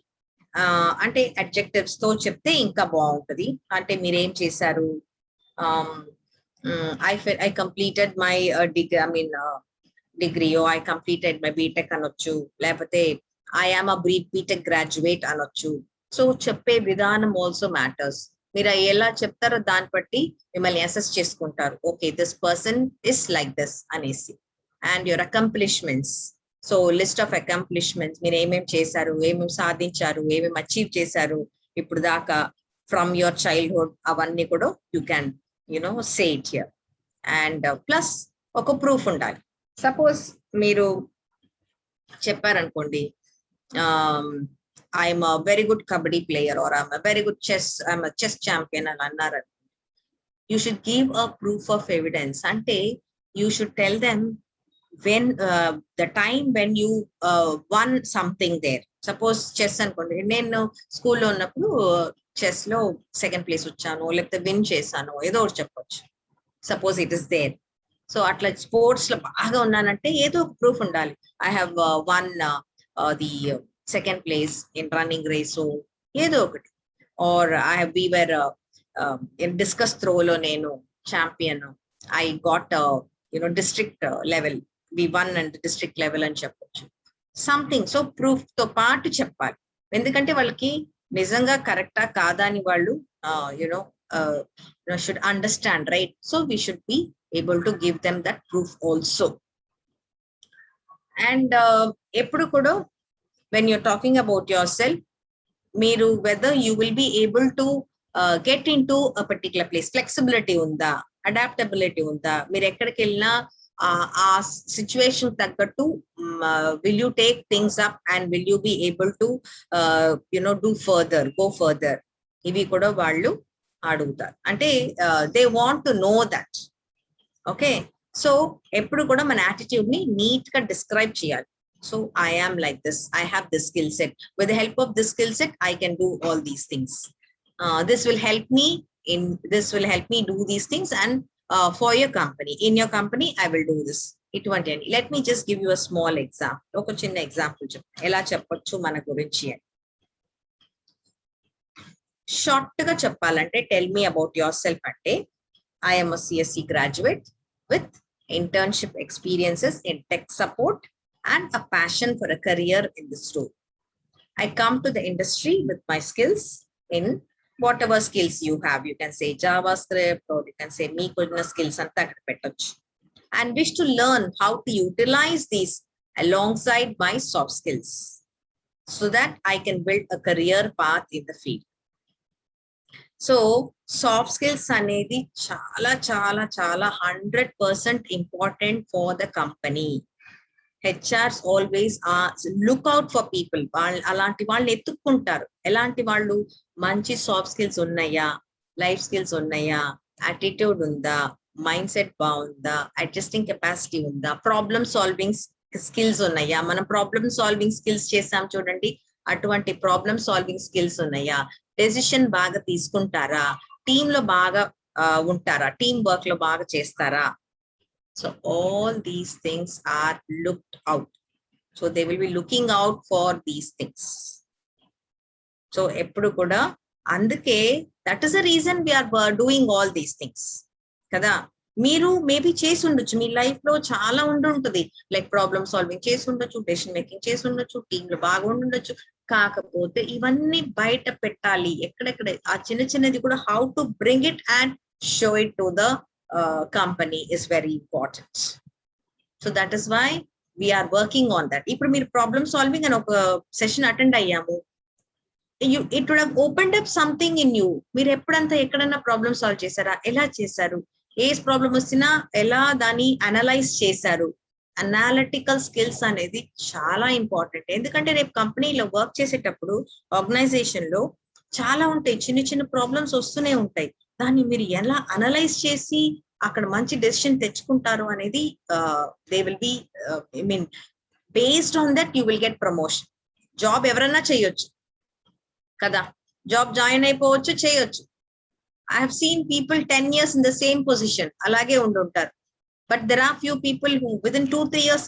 S1: అంటే అడ్జెక్టివ్స్ తో చెప్తే ఇంకా బాగుంటది. అంటే మీరేం చేశారు, I completed my degree, I mean degree, or I completed my BTech అనొచ్చు, లేకపోతే I am a BTech graduate అనొచ్చు. సో చెప్పే విధానం ఆల్సో మ్యాటర్స్. మీరు ఎలా చెప్తారో దాన్ని బట్టి మిమ్మల్ని అసెస్ చేసుకుంటారు. Okay, this person is like this అనేసి. And your accomplishments, so list of accomplishments, మీరు ఏమేమి చేశారు, ఏమేమి సాధించారు, ఏమేమి అచీవ్ చేశారు ఇప్పుడు దాకా ఫ్రమ్ యువర్ చైల్డ్హుడ్, అవన్నీ కూడా you can say it here. And plus ఒక ప్రూఫ్ ఉండాలి. సపోజ్ మీరు చెప్పారనుకోండి, I'm a very good kabaddi player, or I'm a very good I'm a chess champion అని అన్నారు. You should give a proof of evidence. అంటే you should tell them when the time when you won something there. Suppose chess అనుకోండి, నేను స్కూల్లో ఉన్నప్పుడు chess లో second place వచ్చాను, లేకపోతే విన్ చేశాను, ఏదో ఒకటి చెప్పొచ్చు. Suppose it is there. So అట్లా స్పోర్ట్స్ లో బాగా ఉన్నానంటే ఏదో ఒక ప్రూఫ్ ఉండాలి. I have won the second place in running race, ఏదో ఒకటి. Or we were in discus త్రోలో నేను champion, I got district level, we won and district level అని చెప్పొచ్చు. సంథింగ్. సో ప్రూఫ్ తో పాటు చెప్పాలి. ఎందుకంటే వాళ్ళకి నిజంగా కరెక్టా కాదా అని వాళ్ళు should understand, right? So we should be able to give them that proof also. And ఎప్పుడు కూడా when you're talking about yourself, మీరు whether you will be able to get into a particular place, flexibility ఉందా, adaptability ఉందా, మీరు ఎక్కడికి వెళ్ళినా ఆ situation తగ్గట్టు will you take things up and will you be able to do further, go further. ఇవి కూడా వాళ్ళు అడుగుతారు. అంటే they want to know that. Okay, so ఎప్పుడు కూడా మన యాటిట్యూడ్ ని నీట్ గా డిస్క్రైబ్ చేయాలి. So I am like this, I have this skill set, with the help of this skill set I can do all these things. This will help me do these things, and for your company, in your company I will do this. ఇటువంటి అని. Let me just give you a small example. ఒక చిన్న example ఎలా చెప్పొచ్చు మన గురించి అని. Short గా చెప్పాలంటే tell me about your self అంటే I am a CSE graduate with internship experiences in tech support and a passion for a career in this role. I come to the industry with my skills in whatever skills you have. You can say JavaScript, or you can say meekudna skills anta akkada pettochu, and wish to learn how to utilize these alongside my soft skills so that I can build a career path in the field. So soft skills అనేది చాలా చాలా చాలా 100% important for the company. HRs always look out for people. వాళ్ళు అలాంటి వాళ్ళని ఎత్తుక్కుంటారు. ఎలాంటి వాళ్ళు? మంచి సాఫ్ట్ స్కిల్స్ ఉన్నాయా, లైఫ్ స్కిల్స్ ఉన్నాయా, యాటిట్యూడ్ ఉందా, మైండ్ సెట్ బాగుందా, అడ్జస్టింగ్ కెపాసిటీ ఉందా, ప్రాబ్లమ్ సాల్వింగ్ స్కిల్స్ ఉన్నాయా. మనం ప్రాబ్లమ్ సాల్వింగ్ స్కిల్స్ చేసాం చూడండి, అటువంటి ప్రాబ్లమ్ సాల్వింగ్ స్కిల్స్ ఉన్నాయా, డెసిషన్ బాగా తీసుకుంటారా, టీమ్ లో బాగా ఉంటారా, టీమ్ వర్క్ లో బాగా చేస్తారా. So all these things are looked out. So they will be looking out for these things. So eppudu kuda anduke that is the reason we are doing all these things. Kada మీరు maybe చేసి ఉండొచ్చు, మీ life లో చాలా ఉండుంటది, like problem solving చేసి ఉండొచ్చు, decision making చేసి ఉండొచ్చు, team లో బాగా ఉండొచ్చు. కాకపోతే ఇవన్నీ బయట పెట్టాలి. ఎక్కడెక్కడ ఆ చిన్న చిన్నది కూడా how to bring it and show it to the company is very important. So that is why we are working on that. ఇప్పుడు మీరు ప్రాబ్లమ్ సాల్వింగ్ అని ఒక సెషన్ అటెండ్ అయ్యాము, it would have opened up something in you. మీరు ఎప్పుడంతా ఎక్కడన్నా problem solve చేశారా, ఎలా చేశారు, ఏ ప్రాబ్లం వచ్చినా ఎలా దాన్ని అనలైజ్ చేశారు. అనాలిటికల్ స్కిల్స్ అనేది చాలా ఇంపార్టెంట్. ఎందుకంటే రేపు కంపెనీలో వర్క్ చేసేటప్పుడు ఆర్గనైజేషన్ లో చాలా ఉంటాయి, చిన్న చిన్న ప్రాబ్లమ్స్ వస్తూనే ఉంటాయి. దాన్ని మీరు ఎలా అనలైజ్ చేసి అక్కడ మంచి డెసిషన్ తెచ్చుకుంటారు అనేది they will be I mean based on that you will get promotion. Job ఎవరన్నా చేయొచ్చు కదా, జాబ్ జాయిన్ అయిపోవచ్చు, చేయొచ్చు. I have seen people 10 years in the same position అలాగే ఉండుంటారు. But there are few people who within 2-3 years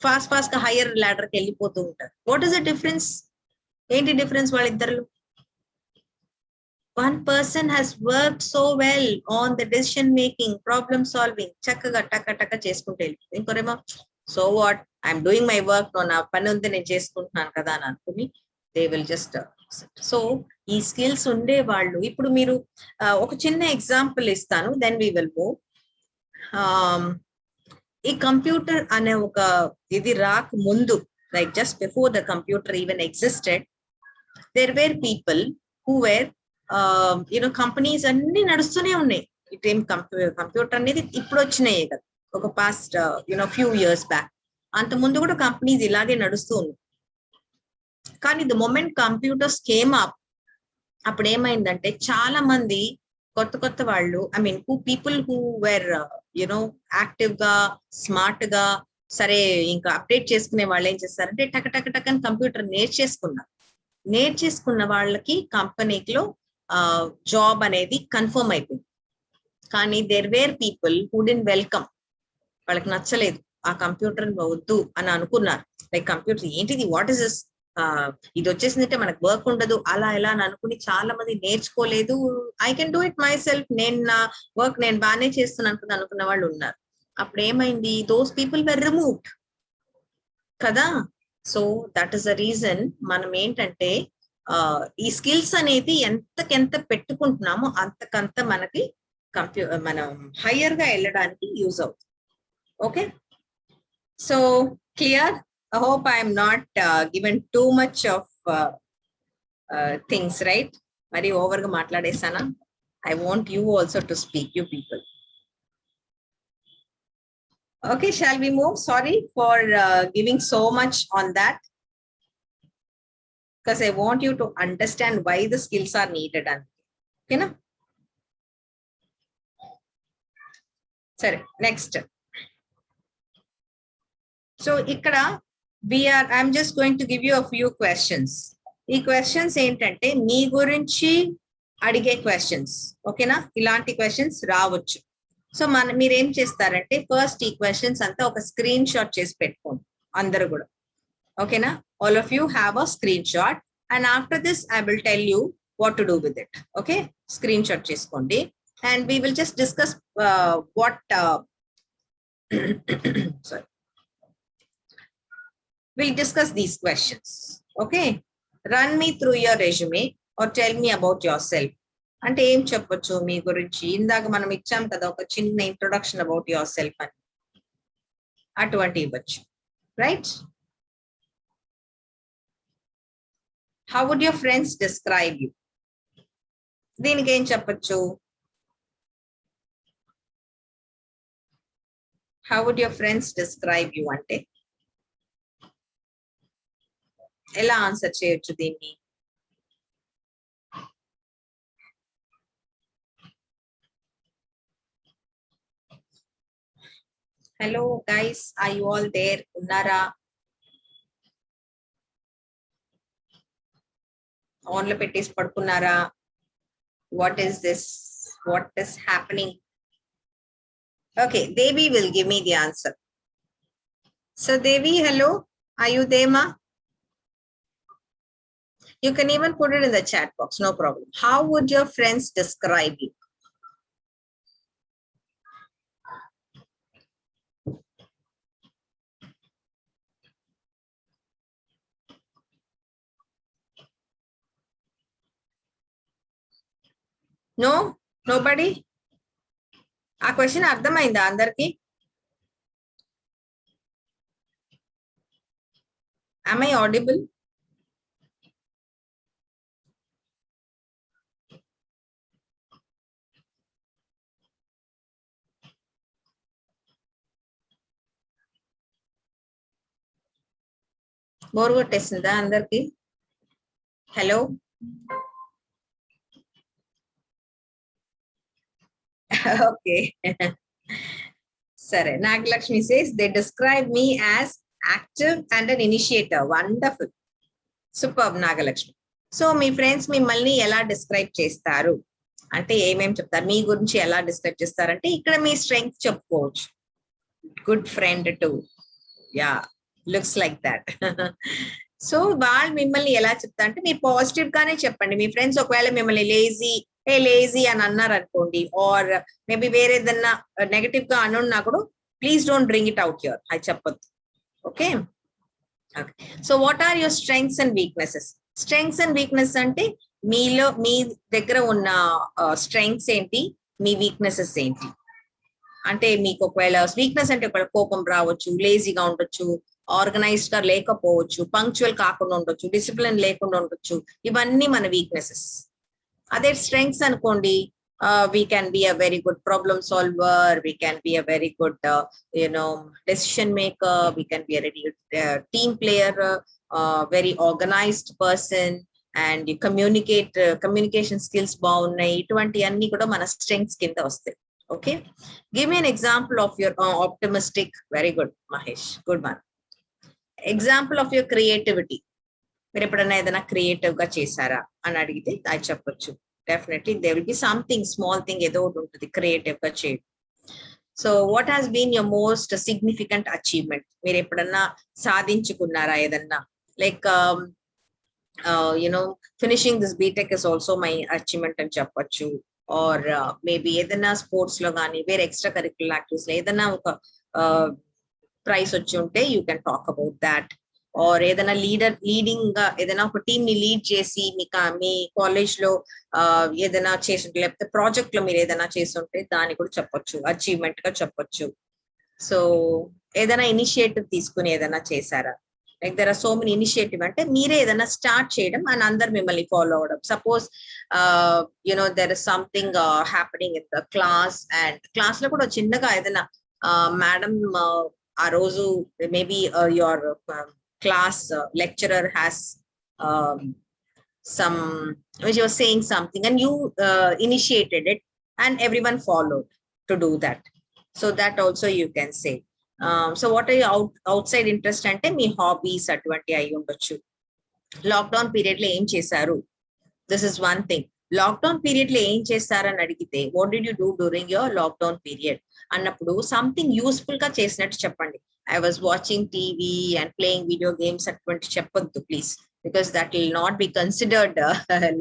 S1: fast గా higher ladder కి వెళ్ళిపోతూ ఉంటారు. What is the difference? ఏంటి డిఫరెన్స్ వాళ్ళిద్దరు? One person has worked so well on the decision making, problem solving, చక్కగా టక్క టక్క చేసుకుంటూ వెళ్ళిపోతుంది. ఇంకోరేమో so what, I'm doing my work, నా పని ఉంది నేను చేసుకుంటున్నాను కదా అని అనుకుని దే విల్ జస్ట్. సో ఈ స్కిల్స్ ఉండే వాళ్ళు, ఇప్పుడు మీరు ఒక చిన్న ఎగ్జాంపుల్ ఇస్తాను, దెన్ వీ విల్ మూవ్. ఈ కంప్యూటర్ అనే ఒక ఇది రాక ముందు, like just before the computer even existed, there were people who were companies అన్ని నడుస్తూనే ఉన్నాయి. ఇటేం కంప్యూటర్ అనేది ఇప్పుడు వచ్చినాయి కదా, ఒక పాస్ట్ ఫ్యూ ఇయర్స్ బ్యాక్. అంత ముందు కూడా కంపెనీస్ ఇలాగే నడుస్తూ ఉన్నాయి. కానీ the moment computers came up, అప్పుడు ఏమైందంటే చాలా మంది కొత్త వాళ్ళు, I mean people who were active గా, స్మార్ట్ గా, సరే ఇంకా అప్డేట్ చేసుకునే వాళ్ళు ఏం చేస్తారంటే టక్ టక్ టక్ అని కంప్యూటర్ నేర్చేసుకున్న వాళ్ళకి కంపెనీలో జాబ్ అనేది కన్ఫర్మ్ అయిపోయింది. కానీ there were people who didn't welcome, వాళ్ళకి నచ్చలేదు, ఆ కంప్యూటర్ వద్దు అని అనుకున్నారు. లైక్ కంప్యూటర్ ఏంటిది, వాట్ ఇస్ దిస్, ఇది వచ్చేసిందంటే మనకు వర్క్ ఉండదు, అలా ఎలా అని అనుకుని చాలా మంది నేర్చుకోలేదు. I can do it my self, నేను నా వర్క్ నేను బాగానే చేస్తున్నాను అనుకున్న వాళ్ళు ఉన్నారు. అప్పుడు ఏమైంది, దోస్ పీపుల్ వర్ రిమూవ్డ్ కదా. So that is the reason మనం ఏంటంటే ఈ స్కిల్స్ అనేది ఎంతకెంత పెట్టుకుంటున్నామో అంతకంత మనకి మనం హయ్యర్ గా వెళ్ళడానికి యూజ్ అవుతుంది. Okay, so clear? I hope I am not given too much of things, right? Mari over ga matladesana. I want you also to speak, you people. Okay, shall we move? Sorry for giving so much on that, because I want you to understand why the skills are needed. And okay na? Sorry, next. So ikkada I'm just going to give you a few questions. ఈ questions ఏంటంటే మీ గురించి అడిగే questions, ఓకేనా? ఇలాంటి questions రావచ్చు. So మీరేం చేస్తారంటే first ఈ క్వశ్చన్స్ అంతా ఒక స్క్రీన్ షాట్ చేసి పెట్టుకోండి అందరూ కూడా, ఓకేనా? All of you have a screen shot and after this I will tell you what to do with it. Okay, screen shot చేసుకోండి and we will just discuss what sorry, we'll discuss these questions. Okay, run me through your resume or tell me about yourself. అంటే ఏం చెప్పొచ్చు మీ గురించి? ఇందాక మనం ఇచ్చాం కదా ఒక చిన్న ఇంట్రొడక్షన్ అబౌట్ యువర్ సెల్ఫ్ అని, అటువంటి ఇవ్వచ్చు, right? How would your friends describe you? దీనికి ఏం చెప్పొచ్చు? How would your friends describe you అంటే ఎలా ఆన్సర్ చేయొచ్చు దీన్ని? Hello guys, are you all there? ఉన్నారా? ఆన్ లో పెట్టేసి పడుకున్నారా? What is this? What is happening? Okay, Devi will give me the answer. So Devi, hello, are you there, ma? You can even put it in the chat box, no problem. How would your friends describe you? No? Nobody? ఆ question అర్థమైందా అందరికి? Am I audible? Bore కొట్టేసిందా అందరికి? Hello, okay. సరే, Nagalakshmi says they describe me as active and an initiator. Wonderful. Superb, Nagalakshmi. So me friends మిమ్మల్ని ఎలా describe చేస్తారు అంటే ఏమేమి చెప్తారు? మీ గురించి ఎలా డిస్క్రైబ్ చేస్తారంటే ఇక్కడ మీ స్ట్రెంగ్త్ చెప్పుకోవచ్చు. Good friend to, yeah, looks like that. So వాళ్ళు మిమ్మల్ని ఎలా చెప్తారు అంటే మీరు పాజిటివ్ గానే చెప్పండి. మీ ఫ్రెండ్స్ ఒకవేళ మిమ్మల్ని లేజీ అని అన్నారు అనుకోండి, ఆర్ మేబీ వేరే ఏదన్నా నెగటివ్ గా అనున్నా కూడా please don't bring it out here, అది చెప్పొద్దు. Okay. So what are your strengths and weaknesses? Strengths and weakness అంటే మీలో మీ దగ్గర ఉన్న స్ట్రెంగ్స్ ఏంటి, మీ వీక్నెసెస్ ఏంటి. అంటే మీకు ఒకవేళ వీక్నెస్ అంటే ఒకవేళ కోపం రావచ్చు, లేజీగా ఉండొచ్చు, ఆర్గనైజ్డ్ గా లేకపోవచ్చు, పంక్చువల్ కాకుండా ఉండొచ్చు, డిసిప్లిన్ లేకుండా ఉండొచ్చు. ఇవన్నీ మన వీక్నెసెస్. అదే స్ట్రెంగ్స్ అనుకోండి, we can be a very good problem solver, we can be a very good decision maker, we can be a very team player, very organized person, and you communication skills బాగున్నాయి. ఇటువంటి అన్ని కూడా మన strengths కింద వస్తాయి. Okay, give me an example of your optimistic. Very good, Mahesh, good one. Example of your creativity. మీరు ఎప్పుడైనా ఏదైనా క్రియేటివ్ గా చేశారా అని అడిగితే అది చెప్పొచ్చు. Definitely there will be something, small thing ఏదో ఒకటి ఉంటుంది క్రియేటివ్ గా చేయడం. So what has been your most significant achievement? మీరు ఎప్పుడన్నా సాధించుకున్నారా ఏదన్నా? Like finishing this BTech is also my achievement అని చెప్పొచ్చు. ఆర్ మేబీ ఏదైనా స్పోర్ట్స్ లో కానీ వేరే ఎక్స్ట్రా కరిక్యులర్ యాక్టివిటీస్ లో ఏదైనా ఒక ప్రైజ్ వచ్చి ఉంటే you can talk about that. Or ఏదైనా లీడింగ్ గా ఏదైనా ఒక టీమ్ ని లీడ్ చేసి మీ కాలేజ్ లో ఏదైనా చేస్తుంటే, లేకపోతే ప్రాజెక్ట్ లో మీరు ఏదైనా చేస్తుంటే దాన్ని కూడా చెప్పొచ్చు, అచీవ్మెంట్ గా చెప్పొచ్చు. సో ఏదైనా ఇనిషియేటివ్ తీసుకుని ఏదైనా చేశారా? Like there are so many initiative అంటే మీరే ఏదైనా స్టార్ట్ చేయడం అండ్ అందరు మిమ్మల్ని ఫాలో అవడం. Suppose there is something happening in the class, and class లో కూడా చిన్నగా ఏదైనా మేడం ఆ రోజు maybe your class lecturer has some which was saying something and you initiated it and everyone followed to do that. So that also you can say. So what are your outside interest ante me hobbies అటువంటి అయి ఉండొచ్చు. Lockdown period లో ఏం చేశారు? This is one thing. Lockdown period లో ఏం చేస్తారని అడిగితే what did you do during your lockdown period అన్నప్పుడు సంథింగ్ యూస్ఫుల్ గా చేసినట్టు చెప్పండి. I was watching TV and playing video games అటువంటి చెప్పొద్దు please, because that will not be considered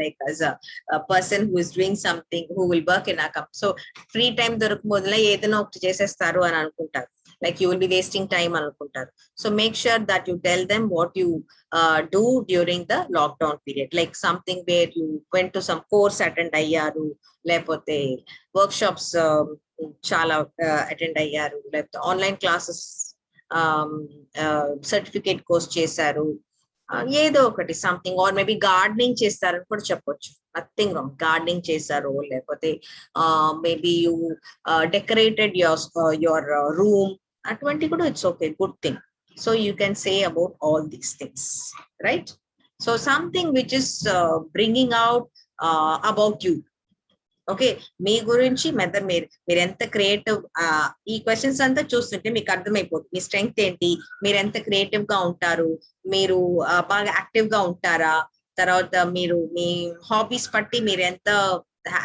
S1: like as a person who is doing something who will work in a company. So free time దొరకబోదులా ఏదైనా ఒకటి చేసేస్తారు అని అనుకుంటారు, like you will be wasting time అనుకుంటారు. So make sure that you tell them what you do during the lockdown period, like something where you went to some course attend అయ్యారు, లేకపోతే workshops చాలా attend అయ్యారు, లేకపోతే online classes certificate course చేశారు, ఏదో ఒకటి something, or maybe gardening చేస్తారని కూడా చెప్పొచ్చు. Nothing wrong. గార్డెనింగ్ చేశారు, లేకపోతే maybe you decorated your room, అటువంటి కూడా it's okay, good thing. So you can say about all these things, right? So something which is bringing out about you. Okay, మీ గురించి మీరు ఎంత క్రియేటివ్, ఈ questions అంతా చూస్తుంటే మీకు అర్థమైపోతుంది మీ స్ట్రెంగ్త్ ఏంటి, మీరు ఎంత క్రియేటివ్ గా ఉంటారు, మీరు బాగా యాక్టివ్ గా ఉంటారా, తర్వాత మీరు మీ హాబీస్ బట్టి మీరు ఎంత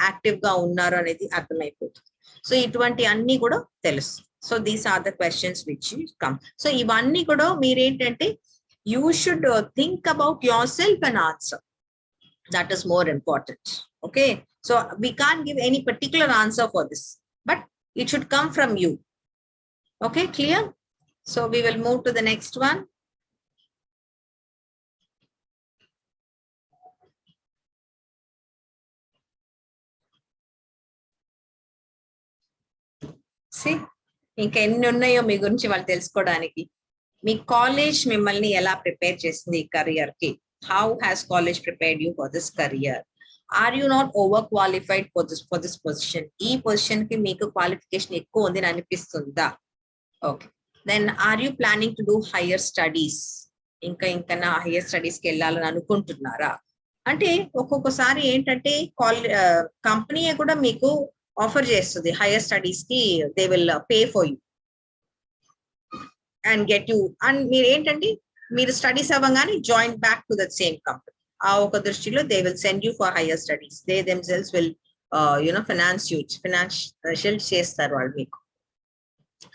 S1: యాక్టివ్ గా ఉన్నారు అనేది అర్థమైపోతుంది. సో ఇటువంటి అన్ని కూడా తెలుసు. So these are the questions which come. So ఇవన్నీ కూడా మీరేంటంటే you should think about yourself and answer. That is more important. Okay, so we can't give any particular answer for this, but it should come from you. Okay, clear? So we will move to the next one. See, ఇంకా ఎన్ని ఉన్నాయో మీ గురించి వాళ్ళు తెలుసుకోవడానికి. మీ college మిమ్మల్ని ఎలా prepare చేసింది ఈ career కి? How has college prepared you for this career? Are you not overqualified for this position? ఈ పొజిషన్ కి మీకు క్వాలిఫికేషన్ ఎక్కువ ఉంది అని అనిపిస్తుందా? Okay, then are you planning to do higher studies? ఇంకా నా హైయర్ స్టడీస్ కి వెళ్ళాలని అనుకుంటున్నారా? అంటే ఒక్కొక్కసారి ఏంటంటే కంపెనీయే కూడా మీకు ఆఫర్ చేస్తుంది హైయర్ స్టడీస్ కి, they will pay for you and get you. And మీరు ఏంటంటే మీరు స్టడీస్ అవ్వగానే join back to that same company. ఆ ఒక దృష్టిలో they will send you for higher studies. They themselves will financial చేస్తారు వాళ్ళు మీకు.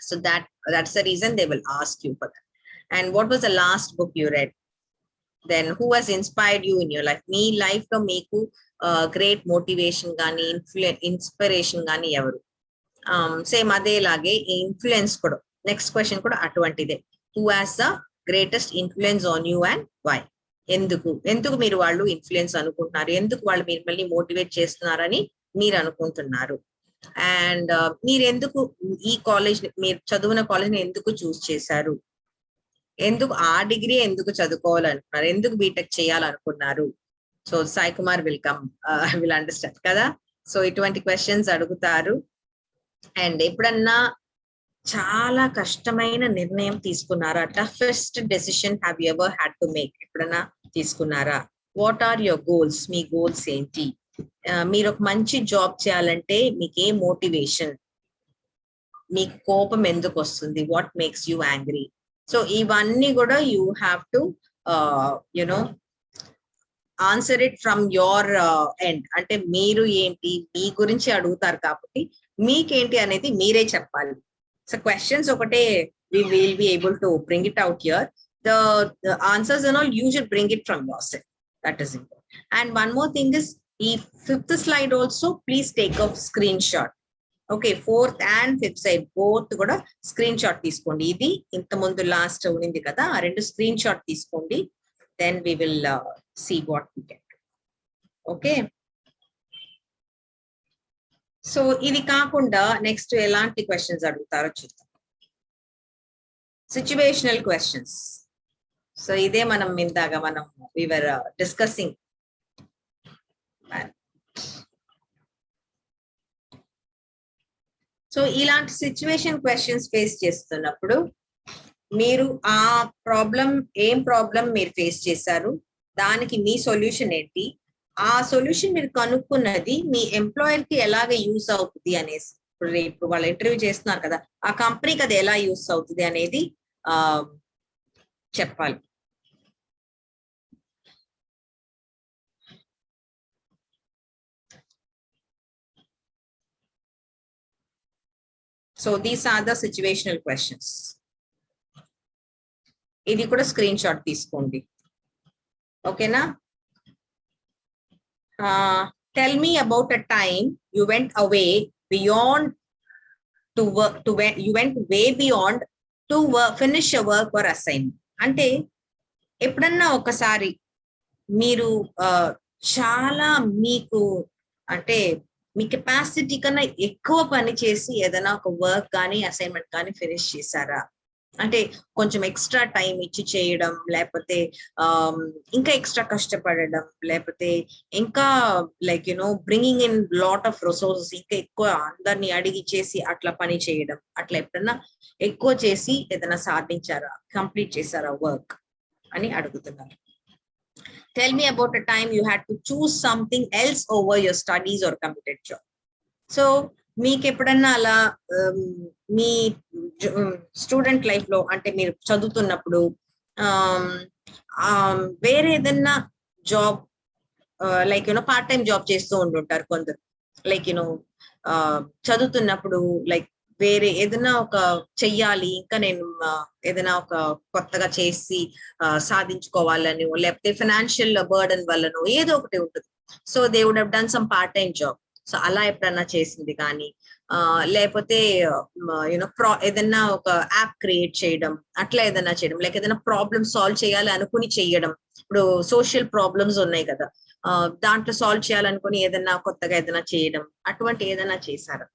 S1: So that's the reason they will ask you for that. And what was the last book you read? Then who has inspired you in your life? మీ life లో మీకు great motivation కానీ inspiration కానీ ఎవరు? Same అదేలాగే influence కూడా, next question కూడా అటువంటిదే. Who has the greatest influence on you and why? ఎందుకు మీరు వాళ్ళు ఇన్ఫ్లుయెన్స్ అనుకుంటున్నారు, ఎందుకు వాళ్ళు మిమ్మల్ని మోటివేట్ చేస్తున్నారని మీరు అనుకుంటున్నారు? అండ్ మీరు ఎందుకు ఈ కాలేజ్, మీరు చదువున కాలేజ్ ని ఎందుకు చూస్ చేశారు? ఎందుకు ఆ డిగ్రీ ఎందుకు చదువుకోవాలనుకున్నారు? ఎందుకు బీటెక్ చేయాలనుకున్నారు? So Sai Kumar will understand కదా. సో ఇటువంటి క్వశ్చన్స్ అడుగుతారు. అండ్ ఎప్పుడన్నా చాలా కష్టమైన నిర్ణయం తీసుకున్నారా? Toughest decision have you ever had to make? ఎప్పుడన్నా తీసుకున్నారా? What are your goals? మీ గోల్స్ ఏంటి? మీరు ఒక మంచి జాబ్ చేయాలంటే మీకు ఏ మోటివేషన్? మీకు కోపం ఎందుకు వస్తుంది? What makes you angry? So ఇవన్నీ కూడా you have to answer it from your end. అంటే మీరు ఏంటి, మీ గురించి అడుగుతారు కాబట్టి మీకేంటి అనేది మీరే చెప్పాలి. So questions ఒకటే, we will be able to bring it out here. The answers and all you should bring it from yourself. That is important. And one more thing is, the fifth slide also please take a screenshot. Okay, fourth and fifth slide both కూడా screen shot తీసుకోండి. ఇది ఇంత ముందు last ఉంది కదా, ఆ రెండు screen shot తీసుకోండి. Then we will see what we get. Okay. So ఇది కాకుండా నెక్స్ట్ ఎలాంటి క్వశ్చన్స్ అడుగుతారో చూద్దాం. Situational questions. సో ఇదే మనం ఇందాక we were discussing. సో ఇలాంటి సిచ్యువేషన్ క్వశ్చన్స్ ఫేస్ చేస్తున్నప్పుడు మీరు ఏం ప్రాబ్లం మీరు ఫేస్ చేశారు, దానికి మీ సొల్యూషన్ ఏంటి, ఆ సొల్యూషన్ మీరు కనుక్కున్నది మీ ఎంప్లాయర్ కి ఎలాగ యూస్ అవుతుంది అనేసి, ఇప్పుడు వాళ్ళు ఇంటర్వ్యూ చేస్తున్నారు కదా, ఆ కంపెనీకి అది ఎలా యూస్ అవుతుంది అనేది చెప్పాలి. So these are the situational questions. ఇది కూడా స్క్రీన్ షాట్ తీసుకోండి. ఓకేనా? Tell me about a time you went away beyond to work, you went way beyond to finish your work or assignment. అంటే ఎప్పుడన్నా ఒకసారి మీరు చాలా మీకు అంటే మీ కెపాసిటీ కన్నా ఎక్కువ పని చేసి ఏదైనా ఒక వర్క్ కానీ అసైన్మెంట్ కానీ ఫినిష్ చేశారా? అంటే కొంచెం ఎక్స్ట్రా టైం ఇచ్చి చేయడం, లేకపోతే ఇంకా ఎక్స్ట్రా కష్టపడడం, లేకపోతే ఇంకా like bringing in lot of resources, ఇంకా ఎక్కువ అందరినీ అడిగి చేసి అట్లా పని చేయడం, అట్లా ఎప్పుడన్నా ఎక్కువ చేసి ఏదైనా సాధించారా, కంప్లీట్ చేశారా వర్క్ అని అడుగుతున్నారు. Tell me about a time you had to choose something else over your studies or committed job. So మీకు ఎప్పుడన్నా అలా మీ స్టూడెంట్ లైఫ్ లో అంటే మీరు చదువుతున్నప్పుడు వేరే ఏదన్నా job like part time job చేస్తూ ఉంటుంటారు కొందరు, లైక్ చదువుతున్నప్పుడు లైక్ వేరే ఏదైనా ఒక చెయ్యాలి, ఇంకా నేను ఏదైనా ఒక కొత్తగా చేసి సాధించుకోవాలని, లేకపోతే ఫైనాన్షియల్ బర్డన్ వల్లనో ఏదో ఒకటి ఉంటుంది. So they would have done some part time job. So అలా ఎప్పుడన్నా చేసింది కానీ, లేకపోతే ఏదైనా ఒక యాప్ క్రియేట్ చేయడం, అట్లా ఏదైనా చేయడం, లేక ఏదైనా ప్రాబ్లమ్ సాల్వ్ చేయాలి అనుకుని చెయ్యడం. ఇప్పుడు సోషల్ ప్రాబ్లమ్స్ ఉన్నాయి కదా, దాంట్లో సాల్వ్ చేయాలనుకుని ఏదైనా కొత్తగా ఏదైనా చేయడం, అటువంటి ఏదైనా చేశారా?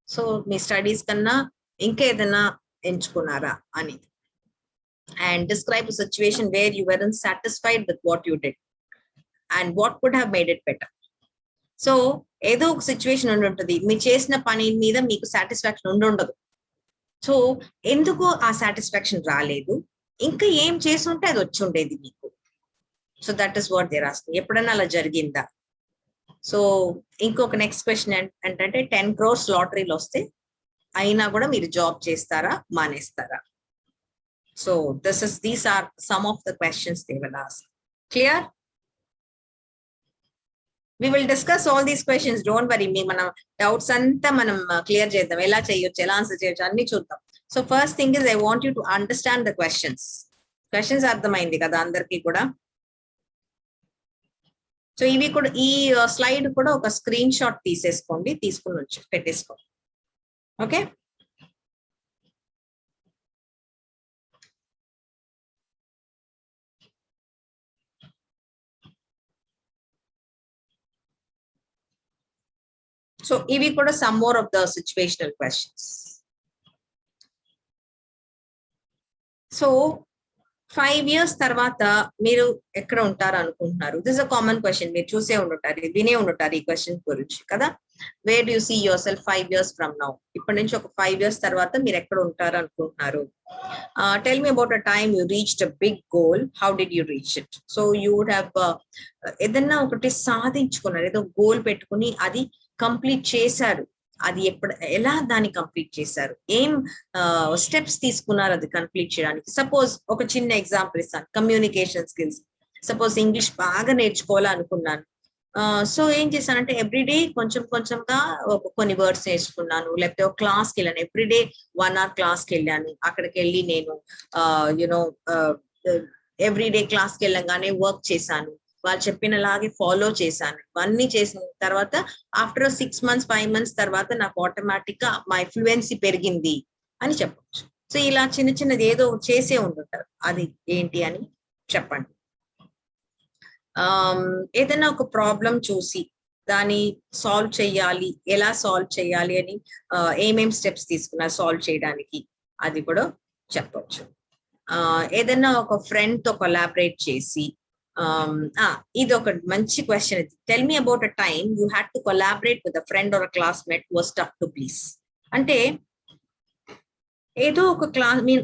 S1: సో మీ స్టడీస్ కన్నా ఇంకా ఏదైనా ఎంచుకున్నారా అని. And describe situation where you weren't satisfied with what you did and what could have made it better. So ఏదో ఒక సిచ్యువేషన్ ఉంటుంది, మీరు చేసిన పని మీద మీకు సాటిస్ఫాక్షన్ ఉండదు. సో ఎందుకు ఆ సాటిస్ఫాక్షన్ రాలేదు, ఇంకా ఏం చేసి ఉంటే అది వచ్చి ఉండేది మీకు. So that is what they're asking. ఎప్పుడైనా అలా జరిగిందా? సో ఇంకొక నెక్స్ట్ క్వశ్చన్ ఏంటంటే 10 crores లాటరీలు వస్తే అయినా కూడా మీరు జాబ్ చేస్తారా, మానేస్తారా? So these are some of the questions they will ask. Clear? we will discuss all these questions, don't worry. మన డౌట్స్ అంతా మనం క్లియర్ చేద్దాం, ఎలా చేయొచ్చు, ఎలా ఆన్సర్ చేయొచ్చు అన్ని చూద్దాం. So first thing is I want you to understand the questions అర్థమైంది కదా అందరికీ కూడా? సో ఇవి కూడా, ఈ స్లైడ్ కూడా ఒక స్క్రీన్ షాట్ తీసేసుకోండి, తీసుకుని వచ్చి పెట్టేసుకోండి. ఓకే, సో ఇవి కూడా some more of the situational questions. So 5 years తర్వాత మీరు ఎక్కడ ఉంటారు అనుకుంటున్నారు? దిస్ అ కామన్ క్వశ్చన్, మీరు చూసే ఉండుంటారు, వినే ఉండుంటారు ఈ క్వశ్చన్ గురించి కదా. Where do you see yourself 5 years from now? ఇప్పటి నుంచి ఒక 5 years తర్వాత మీరు ఎక్కడ ఉంటారు అనుకుంటున్నారు? Tell me about a time you reached a big goal, how did you reach it? So you would have ఏదన్నా ఒకటి సాధించుకున్నారు, ఏదో గోల్ పెట్టుకుని అది కంప్లీట్ చేశారు. అది ఎలా దాన్ని కంప్లీట్ చేశారు, ఏం స్టెప్స్ తీసుకున్నారు అది కంప్లీట్ చేయడానికి? సపోజ్ ఒక చిన్న ఎగ్జాంపుల్ ఇస్తాను, కమ్యూనికేషన్ స్కిల్స్. సపోజ్ ఇంగ్లీష్ బాగా నేర్చుకోవాలనుకున్నాను. సో ఏం చేశానంటే ఎవ్రీడే కొంచెం కొంచెంగా కొన్ని వర్డ్స్ నేర్చుకున్నాను, లేకపోతే ఒక క్లాస్కి వెళ్ళాను, ఎవ్రీడే 1 hour క్లాస్కి వెళ్ళాను. అక్కడికి వెళ్ళి నేను ఎవ్రీడే క్లాస్కి వెళ్ళంగానే వర్క్ చేశాను, వాళ్ళు చెప్పినలాగే ఫాలో చేశాను. ఇవన్నీ చేసిన తర్వాత ఆఫ్టర్ 6 months 5 months తర్వాత నాకు ఆటోమేటిక్ గా మా ఫ్లూయెన్సీ పెరిగింది అని చెప్పచ్చు. సో ఇలా చిన్న చిన్నది ఏదో చేసే ఉంటుంటారు, అది ఏంటి అని చెప్పండి. ఏదైనా ఒక ప్రాబ్లం చూసి దాన్ని సాల్వ్ చేయాలి, ఎలా సాల్వ్ చేయాలి అని ఏమేం స్టెప్స్ తీసుకున్నారు సాల్వ్ చేయడానికి, అది కూడా చెప్పచ్చు. ఏదైనా ఒక ఫ్రెండ్ తో కొలాబరేట్ చేసి, ఇది ఒక మంచి question. Tell me about a time you had to collaborate with a friend or a classmate was tough to please. అంటే ఏదో ఒక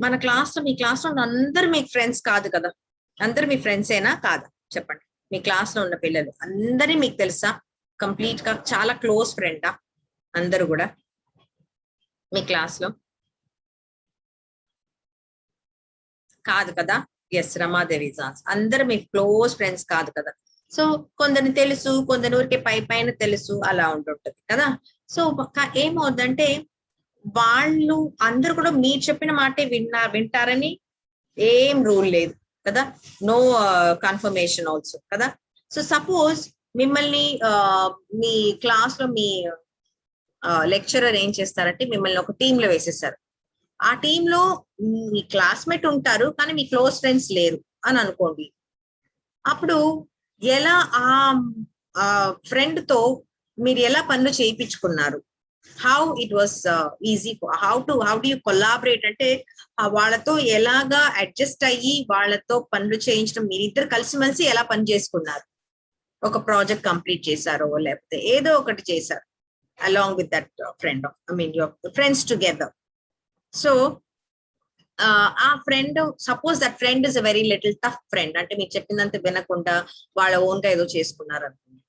S1: మన క్లాస్ లో, మీ క్లాస్ లో అందరు మీ ఫ్రెండ్స్ కాదు కదా, అందరు మీ ఫ్రెండ్స్ ఏనా కాదా చెప్పండి? మీ క్లాస్ లో ఉన్న పిల్లలు అందరి మీకు తెలుసా? కంప్లీట్ గా చాలా క్లోజ్ ఫ్రెండా అందరు కూడా మీ క్లాస్ లో? కాదు కదా. ఎస్, రమాదేవి అందరు మీ క్లోజ్ ఫ్రెండ్స్ కాదు కదా. సో కొందరిని తెలుసు, కొందరి ఊరికే పైన తెలుసు, అలా ఉంటుంటది కదా. సో ఏమవుద్దంటే వాళ్ళు అందరు కూడా మీరు చెప్పిన మాటే వింటారని ఏం రూల్ లేదు కదా, నో కన్ఫర్మేషన్ ఆల్సో కదా. సో సపోజ్ మిమ్మల్ని మీ క్లాస్ లో మీ లెక్చరర్ ఏం చేస్తారంటే మిమ్మల్ని ఒక టీమ్ లో వేసేసారు. ఆ టీమ్ లో మీ క్లాస్మేట్ ఉంటారు కానీ మీ క్లోజ్ ఫ్రెండ్స్ లేరు అని అనుకోండి. అప్పుడు ఎలా ఆ ఫ్రెండ్ తో మీరు ఎలా పనులు చేయించుకున్నారు, how it was easy, how do you collaborate అంటే వాళ్ళతో ఎలాగా అడ్జస్ట్ అయ్యి వాళ్ళతో పనులు చేయించడం, మీరిద్దరు కలిసిమెలిసి ఎలా పని చేసుకున్నారు, ఒక ప్రాజెక్ట్ కంప్లీట్ చేశారో లేకపోతే ఏదో ఒకటి చేశారు along with that friend, I mean your friends together. So ఆ friend, suppose that friend is a very little tough friend, అంటే మీరు చెప్పిందంత వినకుండా వాళ్ళ ఓన్ గా ఏదో చేసుకున్నారు అనుకోండి,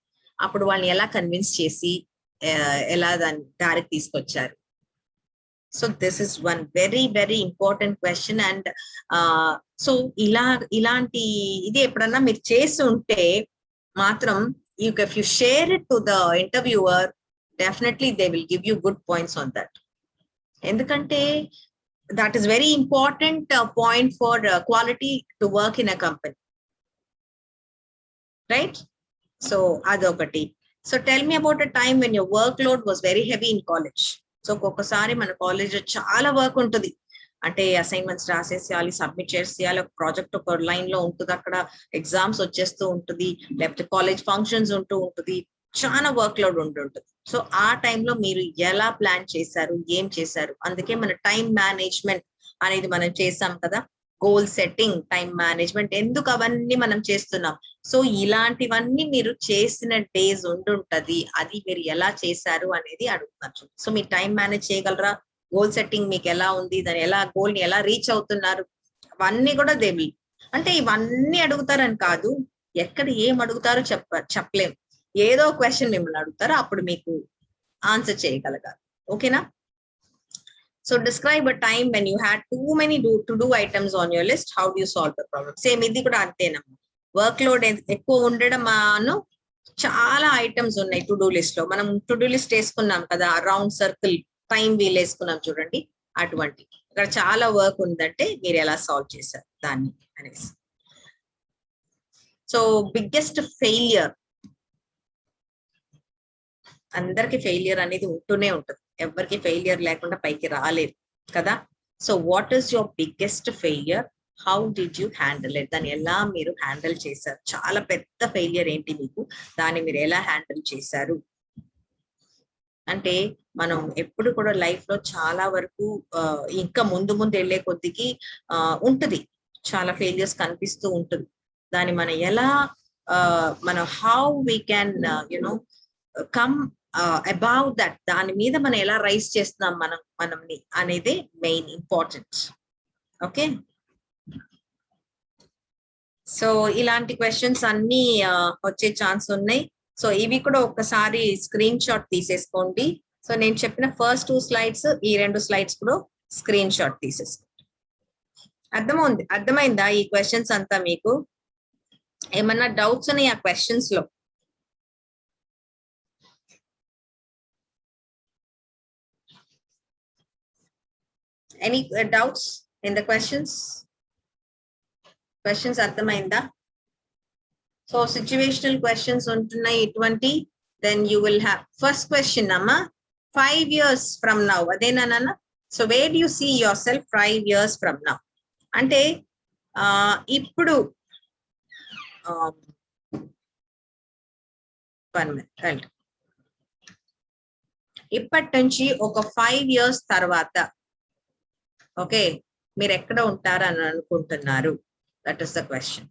S1: అప్పుడు వాళ్ళని ఎలా కన్విన్స్ చేసి ఎలా దాన్ని దారికి తీసుకొచ్చారు? So this is one very very important question. And so ఇలాంటి ఇది ఎప్పుడన్నా మీరు చేసి ఉంటే మాత్రం if you share it to the interviewer, definitely they will give you good points on that. ఎందుకంటే that is very important point for quality to work in a company, right? So adokati. So tell me about a time when your workload was very heavy in college. So kokosari mana college lo chaala work untadi, అంటే assignments రాసేసేయాలి, submit చేసేయాలి, ఒక project ఒక line లో ఉంటుంది, అక్కడ exams వచ్చేస్తూ ఉంటుంది, లేకపోతే కాలేజ్ ఫంక్షన్స్ ఉంటూ ఉంటుంది, చాలా వర్క్ లోడ్ ఉంటుంటుంది. సో ఆ టైంలో మీరు ఎలా ప్లాన్ చేశారు, ఏం చేశారు? అందుకే మన టైం మేనేజ్మెంట్ అనేది మనం చేసాం కదా, గోల్ సెట్టింగ్, టైం మేనేజ్మెంట్. ఎందుకు అవన్నీ మనం చేస్తున్నాం? సో ఇలాంటివన్నీ మీరు చేసిన డేస్ ఉండుంటది, అది మీరు ఎలా చేశారు అనేది అడుగుతున్నారు. సో మీరు టైం మేనేజ్ చేయగలరా? గోల్ సెట్టింగ్ మీకు ఎలా ఉంది, దాని ఎలా గోల్ ని ఎలా రీచ్ అవుతున్నారు, అవన్నీ కూడా దేవి. అంటే ఇవన్నీ అడుగుతారని కాదు, ఎక్కడ ఏం అడుగుతారో చెప్పలేము. ఏదో క్వశ్చన్ మిమ్మల్ని అడుగుతారో అప్పుడు మీకు ఆన్సర్ చేయగలగాలి. ఓకేనా? So describe a time when you had too many to do items on your list, how do you solve the problem? Same ఇది కూడా అంతేనమ్మా. వర్క్ లోడ్ ఎక్కువ ఉండడం, చాలా ఐటమ్స్ ఉన్నాయి టు డూ లిస్ట్ లో. మనం టు డూ లిస్ట్ వేసుకున్నాం కదా, రౌండ్ సర్కిల్ టైం వీల్ వేసుకున్నాం చూడండి, అటువంటి ఇక్కడ చాలా వర్క్ ఉందంటే మీరు ఎలా సాల్వ్ చేశారు దాన్ని అనేసి. సో బిగ్గెస్ట్ ఫెయిలియర్, అందరికి ఫెయిలియర్ అనేది ఉంటూనే ఉంటుంది, ఎవరికి ఫెయిలియర్ లేకుండా పైకి రాలేదు కదా. So what is your biggest failure, how did you handle it? దాన్ని ఎలా మీరు హ్యాండిల్ చేశారు? చాలా పెద్ద ఫెయిలియర్ ఏంటి మీకు, దాన్ని మీరు ఎలా హ్యాండిల్ చేశారు? అంటే మనం ఎప్పుడు కూడా లైఫ్ లో చాలా వరకు ఇంకా ముందు వెళ్ళే కొద్దికి ఉంటుంది, చాలా ఫెయిలియర్స్ కనిపిస్తూ ఉంటుంది. దాన్ని మనం ఎలా మనం how we can you know come about that, దాని మీద మనం ఎలా రైస్ చేస్తున్నాం మనంని అనేది మెయిన్ ఇంపార్టెంట్. ఓకే, సో ఇలాంటి క్వశ్చన్స్ అన్ని వచ్చే ఛాన్స్ ఉన్నాయి. సో ఇవి కూడా ఒక్కసారి స్క్రీన్ షాట్ తీసేసుకోండి. సో నేను చెప్పిన ఫస్ట్ 2 స్లైడ్స్, ఈ 2 స్లైడ్స్ కూడా స్క్రీన్ షాట్ తీసేసుకోండి. అర్థమైందా ఈ క్వశ్చన్స్ అంతా? మీకు ఏమన్నా డౌట్స్ ఉన్నాయి ఆ క్వశ్చన్స్ లో? Any doubts in the questions? Questions అర్థమైందా? సో సిచ్యువేషనల్ క్వశ్చన్స్ ఉంటున్నాయి ఇటువంటి. Then you will have first question అమ్మా, 5 years from now, అదేనా నాన్న? So where do you see yourself 5 years from now? అంటే ఇప్పుడు 1 minute, ఇప్పటి నుంచి ఒక 5 years తర్వాత ఓకే మీరు ఎక్కడ ఉంటారని అనుకుంటున్నారు? That is the question.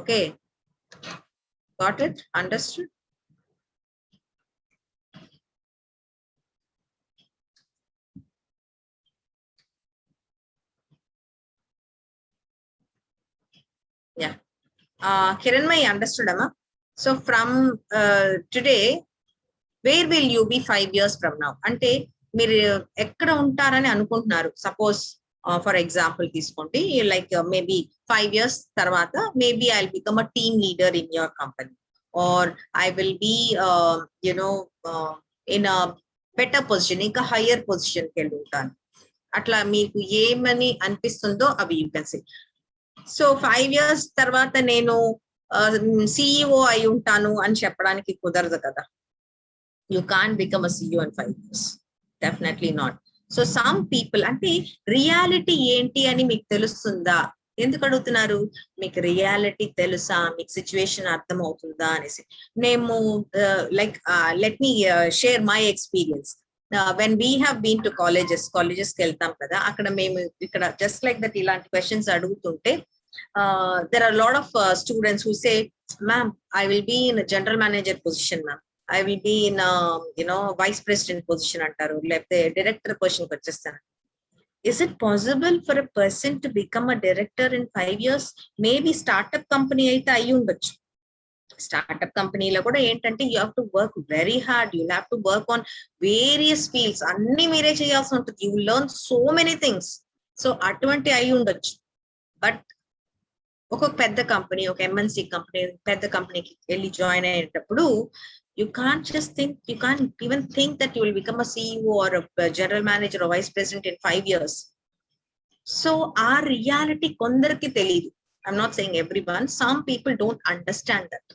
S1: Okay, got it? Understood? Yeah. Kiranmai, understood, Amma? So from today, where will you be 5 years from now? Ante మీరు ఎక్కడ ఉంటారని అనుకుంటున్నారు? సపోజ్ ఫర్ ఎగ్జాంపుల్ తీసుకోండి, లైక్ మేబీ 5 years తర్వాత maybe I will become a team leader in your company, or I will be in a better position, ఇంకా higher పొజిషన్కి వెళ్ళి ఉంటాను. అట్లా మీకు ఏమని అనిపిస్తుందో అవి you can say. So 5 years తర్వాత నేను సిఇఓ అయి ఉంటాను అని చెప్పడానికి కుదరదు కదా. You can't become a CEO in 5 years, definitely not. So some people, అంటే రియాలిటీ ఏంటి అని మీకు తెలుస్తుందా? ఎందుకు అడుగుతున్నారు? మీకు రియాలిటీ తెలుసా, మీకు సిచ్యువేషన్ అర్థం అవుతుందా అనేసి. మేము like let me share my experience. When we have been to కాలేజెస్కి వెళ్తాం కదా, అక్కడ మేము ఇక్కడ జస్ట్ లైక్ దట్ ఇలాంటి క్వశ్చన్స్ అడుగుతుంటే there are a lot of students who say, ma'am, I will be in a general manager position, ma'am. I will be in a, vice president position antaru, లేకపోతే director position కి వచ్చేస్తాను. Is it possible for a person to become a director in 5 years? Maybe startup company అయితే అయ్యి ఉండొచ్చు. Startup కంపెనీలో కూడా ఏంటంటే you have to work very hard, you have to work on various fields, అన్ని మీరే చేయాల్సి ఉంటుంది. You learn so many things. So అటువంటి అయి ఉండొచ్చు. బట్ ఒక పెద్ద కంపెనీ, ఒక ఎంఎన్సి కంపెనీ, పెద్ద కంపెనీకి వెళ్ళి జాయిన్ అయ్యేటప్పుడు you can't just think, you can't even think that you will become a CEO or a general manager or vice president in 5 years. So our reality kondarki teliyadu. I'm not saying everyone, some people don't understand that.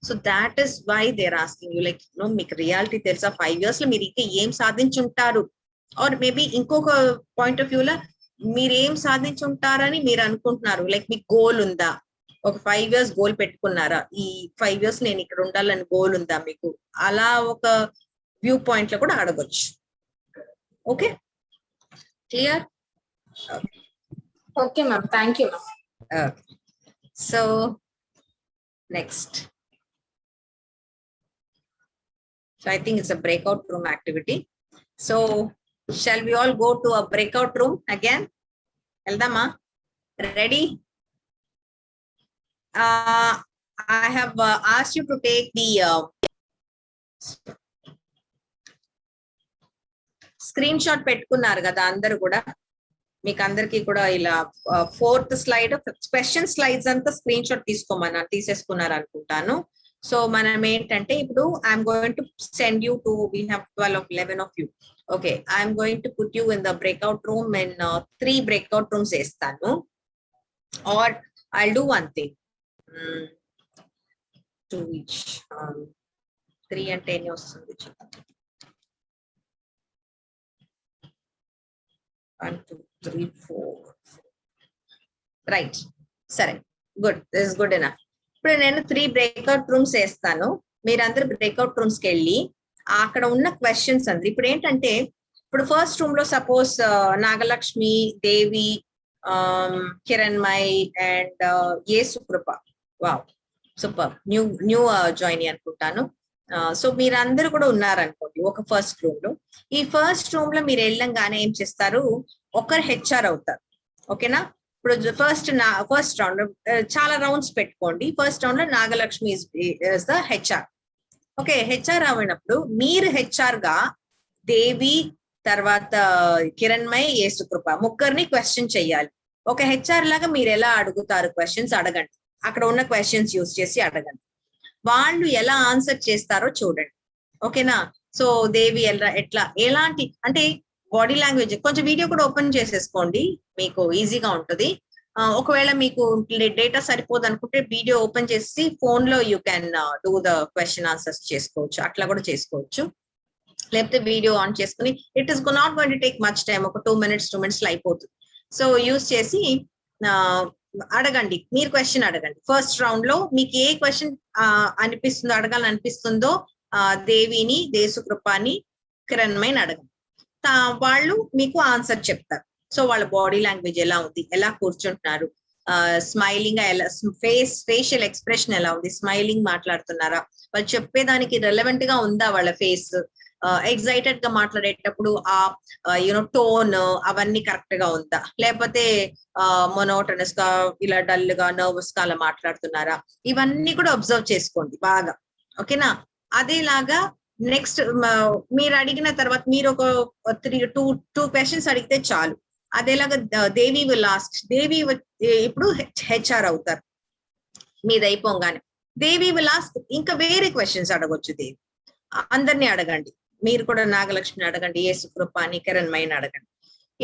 S1: So that is why they're asking you, like, మీకు reality తెలుసా 5 years లో మీరు ఇంకా ఏం సాధించుంటారు, or maybe ఇంకొక point of view లో మీరు ఏం సాధించుంటారని మీరు అనుకుంటున్నారు. లైక్ మీకు గోల్ ఉందా, ఒక 5 years గోల్ పెట్టుకున్నారా, ఈ 5 years నేను ఇక్కడ ఉండాలని గోల్ ఉందా మీకు, అలా ఒక వ్యూ పాయింట్ లో కూడా అడగొచ్చు. Okay, clear?
S8: Okay ma'am, thank you ma'am.
S1: Okay. So next. So I think it's a breakout room activity. So shall we all go to a breakout room again? Eldama, ready? I have asked you to take the screenshot పెట్టుకున్నారు కదా అందరూ కూడా. మీకు అందరికి కూడా ఇలా 4th slide question slides అంతా screen shot తీసేసుకున్నారు అనుకుంటాను. సో మనం ఏంటంటే ఇప్పుడు I'm going to send you to, we have 11 of you. Okay, I'm going to put you in the breakout room and 3 breakout rooms వేస్తాను. Or I'll do one thing, 2 each. 3 అంటే ఎన్ని వస్తుంది? 1 2 3 4 right, సరే, good, this is good enough. ఇప్పుడు నేను 3 breakout rooms వేస్తాను. మీరందరూ breakout rooms కి వెళ్ళి అక్కడ ఉన్న క్వశ్చన్స్ అందరు ఇప్పుడు ఏంటంటే, ఇప్పుడు ఫస్ట్ రూమ్ లో suppose Nagalakshmi, Devi, Kiranmai and Yesukrupa. Wow, super, new join అనుకుంటాను. సో మీరందరూ కూడా ఉన్నారనుకోండి ఒక ఫస్ట్ రూమ్ లో. ఈ ఫస్ట్ రూమ్ లో మీరు వెళ్ళంగానే ఏం చేస్తారు, ఒకరు హెచ్ఆర్ అవుతారు. ఓకేనా? ఇప్పుడు ఫస్ట్ రౌండ్ చాలా రౌండ్స్ పెట్టుకోండి. ఫస్ట్ రౌండ్ లో Nagalakshmi is the HR. Okay, HR అయినప్పుడు మీరు హెచ్ఆర్ గా దేవి, తర్వాత కిరణ్మయ్, యేసుకృప ముగ్గురిని క్వశ్చన్ చెయ్యాలి. ఒక హెచ్ఆర్ లాగా మీరు ఎలా అడుగుతారు క్వశ్చన్స్ అడగండి. అక్కడ ఉన్న క్వశ్చన్స్ యూజ్ చేసి అడగండి. వాళ్ళు ఎలా ఆన్సర్ చేస్తారో చూడండి. ఓకేనా? సో దేవి ఎలాంటి అంటే బాడీ లాంగ్వేజ్, కొంచెం వీడియో కూడా ఓపెన్ చేసేసుకోండి, మీకు ఈజీగా ఉంటుంది. ఒకవేళ మీకు డేటా సరిపోదు అనుకుంటే వీడియో ఓపెన్ చేసి ఫోన్ లో you can do the question answers చేసుకోవచ్చు, అట్లా కూడా చేసుకోవచ్చు. లేకపోతే వీడియో ఆన్ చేసుకుని, it is not going to take much time, ఒక 2 minutes లో అయిపోతుంది. సో యూజ్ చేసి అడగండి, మీరు క్వశ్చన్ అడగండి. ఫస్ట్ రౌండ్ లో మీకు ఏ క్వశ్చన్ అనిపిస్తుందో, అడగాలనిపిస్తుందో దేవిని, యేసుకృపని, కిరణ్మయ్ని అడగండి. వాళ్ళు మీకు ఆన్సర్ చెప్తారు. సో వాళ్ళ బాడీ లాంగ్వేజ్ ఎలా ఉంది, ఎలా కూర్చుంటున్నారు, స్మైలింగ్ ఎలా, ఫేషియల్ ఎక్స్ప్రెషన్ ఎలా ఉంది, స్మైలింగ్ మాట్లాడుతున్నారా, వాళ్ళు చెప్పేదానికి రెలవెంట్ గా ఉందా వాళ్ళ ఫేస్, ఎక్సైటెడ్ గా మాట్లాడేటప్పుడు ఆ టోన్ అవన్నీ కరెక్ట్ గా ఉందా, లేకపోతే మొనోటనస్ గా ఇలా డల్ గా నర్వస్ గా అలా మాట్లాడుతున్నారా, ఇవన్నీ కూడా అబ్జర్వ్ చేసుకోండి బాగా. ఓకేనా? అదేలాగా నెక్స్ట్ మీరు అడిగిన తర్వాత మీరు ఒక 2 questions అడిగితే చాలు. అదేలాగా దేవి విల్ ఆస్క్, దేవి ఇప్పుడు హెచ్ఆర్ అవుతారు మీది అయిపోగానే. దేవి విల్ ఆస్క్ ఇంకా వేరే క్వశ్చన్స్ అడగొచ్చు. దేవి అందరినీ అడగండి, మీరు కూడా నాగలక్ష్మిని అడగండి, యేసుకృపని, కిరణ్మయ్ని అడగండి.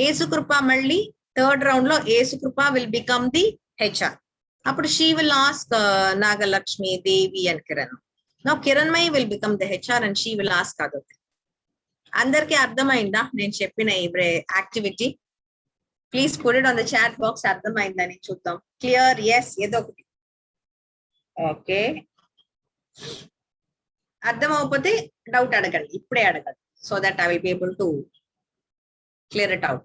S1: యేసుకృప మళ్ళీ 3rd round లో యేసుకృప విల్ బికమ్ ది హెచ్ఆర్. అప్పుడు she will ask Nagalakshmi, Devi and Kiran. Now Kiranmay will become the HR and she will ask Aditi. అందరికి అర్థమైందా నేను చెప్పిన ఈ activity? Please put it on the chat box. అర్థమైందని చూద్దాం. క్లియర్? ఎస్, ఏదో ఒకటి. ఓకే, అర్థం అవ్వకపోతే డౌట్ అడగండి, ఇప్పుడే అడగండి. so that I will be able to clear it out.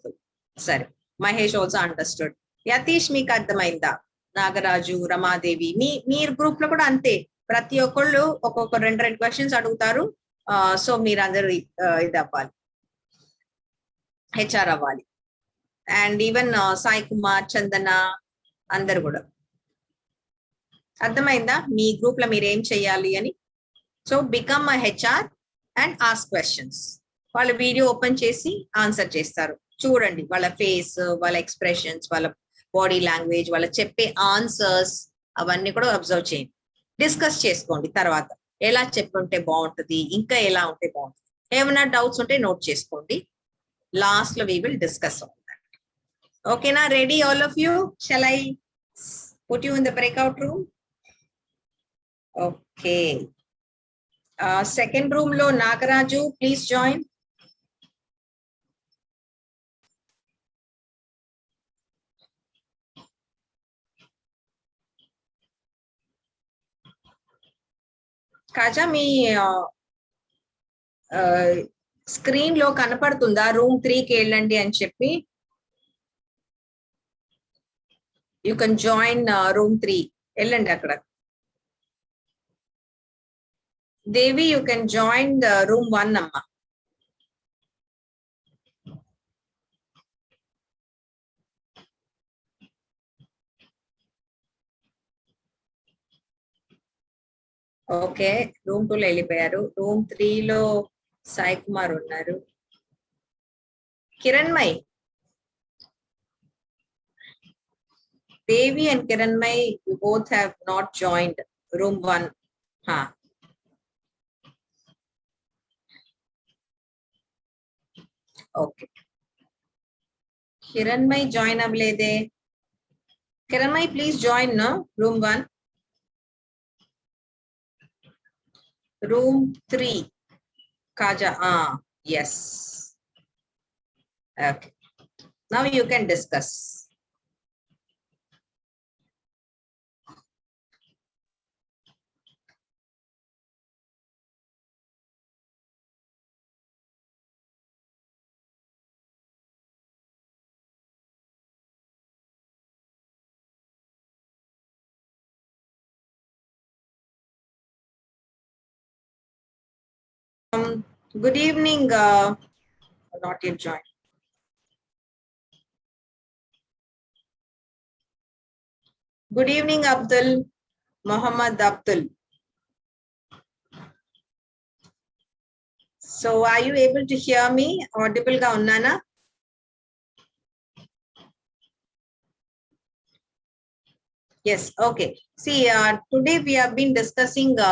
S1: Sare, Mahesh also understood. Yatish మీకు అర్థమైందా? నాగరాజు, రమాదేవి, మీరు గ్రూప్ లో కూడా అంతే, ప్రతి ఒక్కళ్ళు ఒక్కొక్క 2 క్వశ్చన్స్ అడుగుతారు. సో మీరందరూ ఇది అవ్వాలి, హెచ్ఆర్ అవ్వాలి. అండ్ ఈవెన్ సాయి కుమార్, చందన అందరు కూడా. అర్థమైందా మీ గ్రూప్ లో మీరు ఏం చెయ్యాలి అని? So become a HR and ask questions. వాళ్ళ వీడియో ఓపెన్ చేసి ఆన్సర్ చేస్తారు, చూడండి వాళ్ళ ఫేస్, వాళ్ళ ఎక్స్ప్రెషన్స్, వాళ్ళ బాడీ లాంగ్వేజ్, వాళ్ళ చెప్పే ఆన్సర్స్ అవన్నీ కూడా అబ్జర్వ్ చేయండి. డిస్కస్ చేసుకోండి తర్వాత ఎలా చెప్పుంటే బాగుంటుంది, ఇంకా ఎలా ఉంటే బాగుంటుంది. ఏమైనా డౌట్స్ ఉంటే నోట్ చేసుకోండి. లాస్ట్ లో we will discuss on that. ఓకేనా? Ready all of you? Shall I put you in the breakout room? Okay. Second room లో నాగరాజు, ప్లీజ్ జాయిన్. కాజా మీ స్క్రీన్ లో కనపడుతుందా రూమ్ 3కి వెళ్ళండి అని చెప్పి? యూ కెన్ జాయిన్ రూమ్ 3, వెళ్ళండి అక్కడ. దేవి, యూ కెన్ జాయిన్ రూమ్ 1 అమ్మా. ఓకే, రూమ్ 2 లో వెళ్ళిపోయారు. రూమ్ 3 లో సాయి కుమార్ ఉన్నారు. Kiranmai, Devi and Kiranmai, you both have not joined room 1. Okay, Kiranmai join అవ్వలేదే. Kiranmai please join room 1. Room 3, Kaja. Yes. Okay. Now you can discuss. Good evening. Not yet joined. Good evening, Abdul. Muhammad Abdul. So are you able to hear me? Audible ga unnana? Yes, okay. See, today we have been discussing the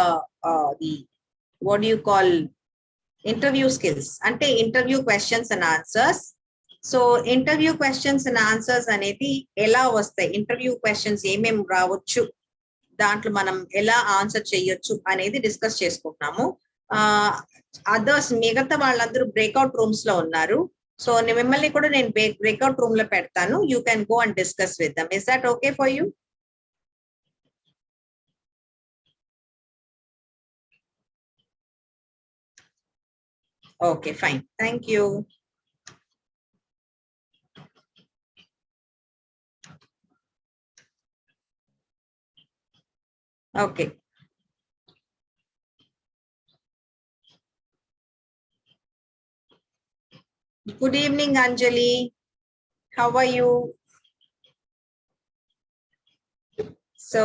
S1: what do you call interview skills, ante interview questions and answers. So interview questions and answers అనేది ఎలా వస్తాయి, interview questions ఏమేమి రావచ్చు, దాంట్లో మనం ఎలా answer చేయొచ్చు అనేది డిస్కస్ చేసుకుంటున్నాము. అదర్స్ మిగతా వాళ్ళందరూ బ్రేక్అవుట్ రూమ్స్ లో ఉన్నారు. సో మిమ్మల్ని కూడా నేను బ్రేక్అవుట్ రూమ్ లో పెడతాను. You can go and discuss with them. Is that okay for you? Okay, fine. Thank you. Okay. Good evening, Anjali. How are you? So,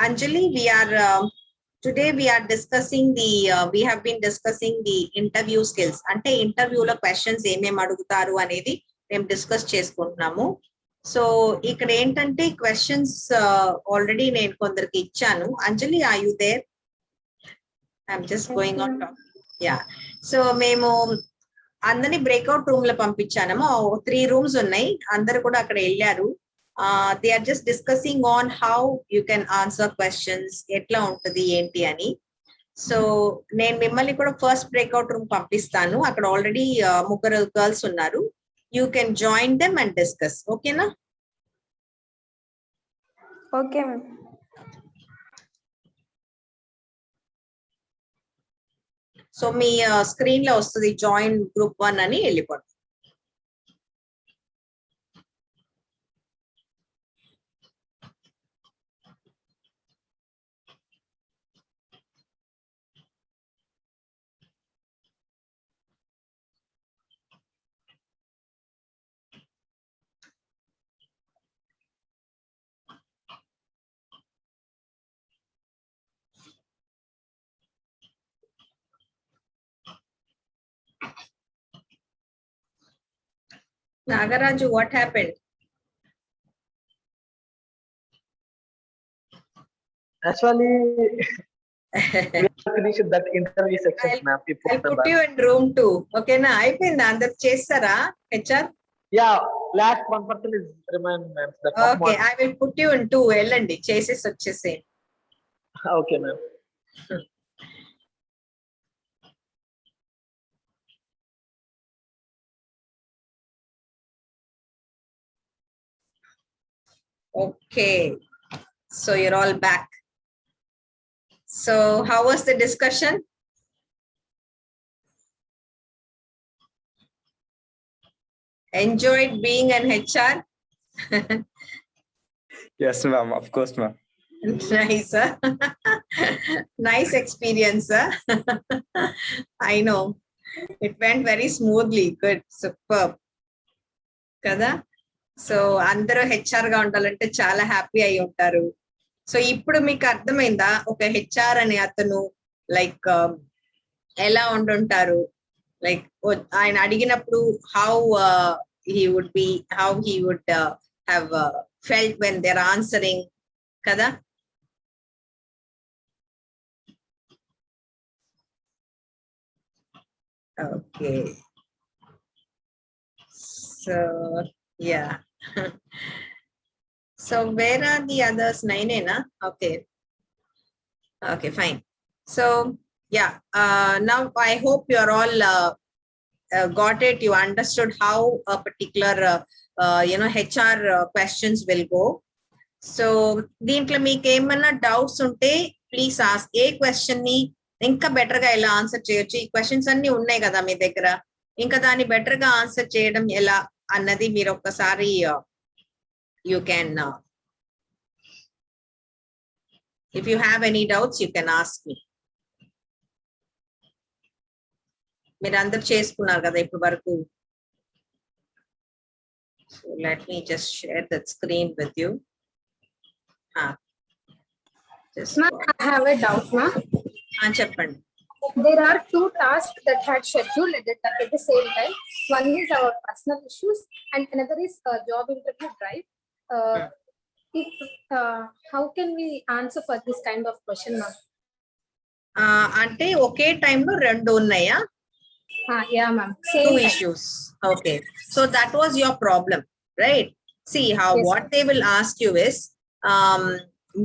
S1: Anjali, we are today we are discussing the we have been discussing the interview skills. Ante interview lo questions em adugutaru anedi మేము discuss చేసుకుంటున్నాము. So ఇక్కడ ఏంటంటే questions already నేను కొందరికి ఇచ్చాను. Anjali, are you there? I'm just going on talk. Yeah, so మేము అందరినీ breakout room లో పంపించాము. 3 రూమ్స్ ఉన్నాయి, అందరు కూడా అక్కడ వెళ్ళారు. They are just discussing on how you can answer questions, ఎట్లా ఉంటది ఏంటి అని. సో నేను మిమ్మల్ని కూడా ఫస్ట్ బ్రేక్అవుట్ రూమ్ పంపిస్తాను. అక్కడ ఆల్రెడీ 3 గర్ల్స్ ఉన్నారు. You can join them and discuss. Okay, na?
S8: Okay, ma'am.
S1: So మీ స్క్రీన్ లో వస్తుంది జాయిన్ గ్రూప్ 1 అని వెళ్ళిపోండి. Nagaraju, what happened?
S4: Actually, we have finished that interview section, ma'am.
S1: I'll put you in room 2. Okay na? అయిపోయిందా అందరు చేస్తారా HR?
S4: Yeah, last 1% is remain, ma'am.
S1: Okay, I will put you in 2. వెళ్ళండి చేసేసి వచ్చేసేయండి.
S4: Okay, ma'am.
S1: Okay, so you're all back. So how was the discussion? Enjoyed being an HR?
S3: Yes, ma'am. Of course, ma'am.
S1: Nice, huh? Nice experience, huh? I know. It went very smoothly. Good, superb. Kada? So అందరూ HR గా ఉండాలంటే చాలా happy అయి ఉంటారు. So ఇప్పుడు మీకు అర్థమైందా ఒక హెచ్ఆర్ అనే అతను లైక్ ఎలా ఉండుంటారు, లైక్ ఆయన అడిగినప్పుడు how he would be, how he would have felt when they are answering కదా. Okay, so yeah. So where are the others? 9 na? Okay. Okay, fine. So yeah, now I hope you're all got it. You understood how a particular HR questions will go. So దీంట్లో మీకు ఏమన్నా doubts ఉంటే please ask. A question ని ఇంకా better గా ఎలా answer చేయొచ్చు, ఈ క్వశ్చన్స్ అన్ని ఉన్నాయి కదా మీ దగ్గర, ఇంకా దాన్ని బెటర్ గా ఆన్సర్ చేయడం ఎలా అన్నది మీరు ఒక్కసారి you can, if you have any doubts you can ask me. మీరు అందరు చేసుకున్నారు కదా ఇప్పటి వరకు. So let me just share that screen with you.
S8: I have a doubt, ma'am.
S1: చెప్పండి.
S8: There are 2 tasks that had scheduled at the same time. One is our personal issues and another is job interview drive. How can we answer for this kind of question, ma'am?
S1: అంటే ఒకే టైంలో 2 ఉన్నాయా?
S8: Yeah, ma'am.
S1: 2 issues. Okay, so that was your problem, right? See how
S8: Yes,
S1: what they will ask you is,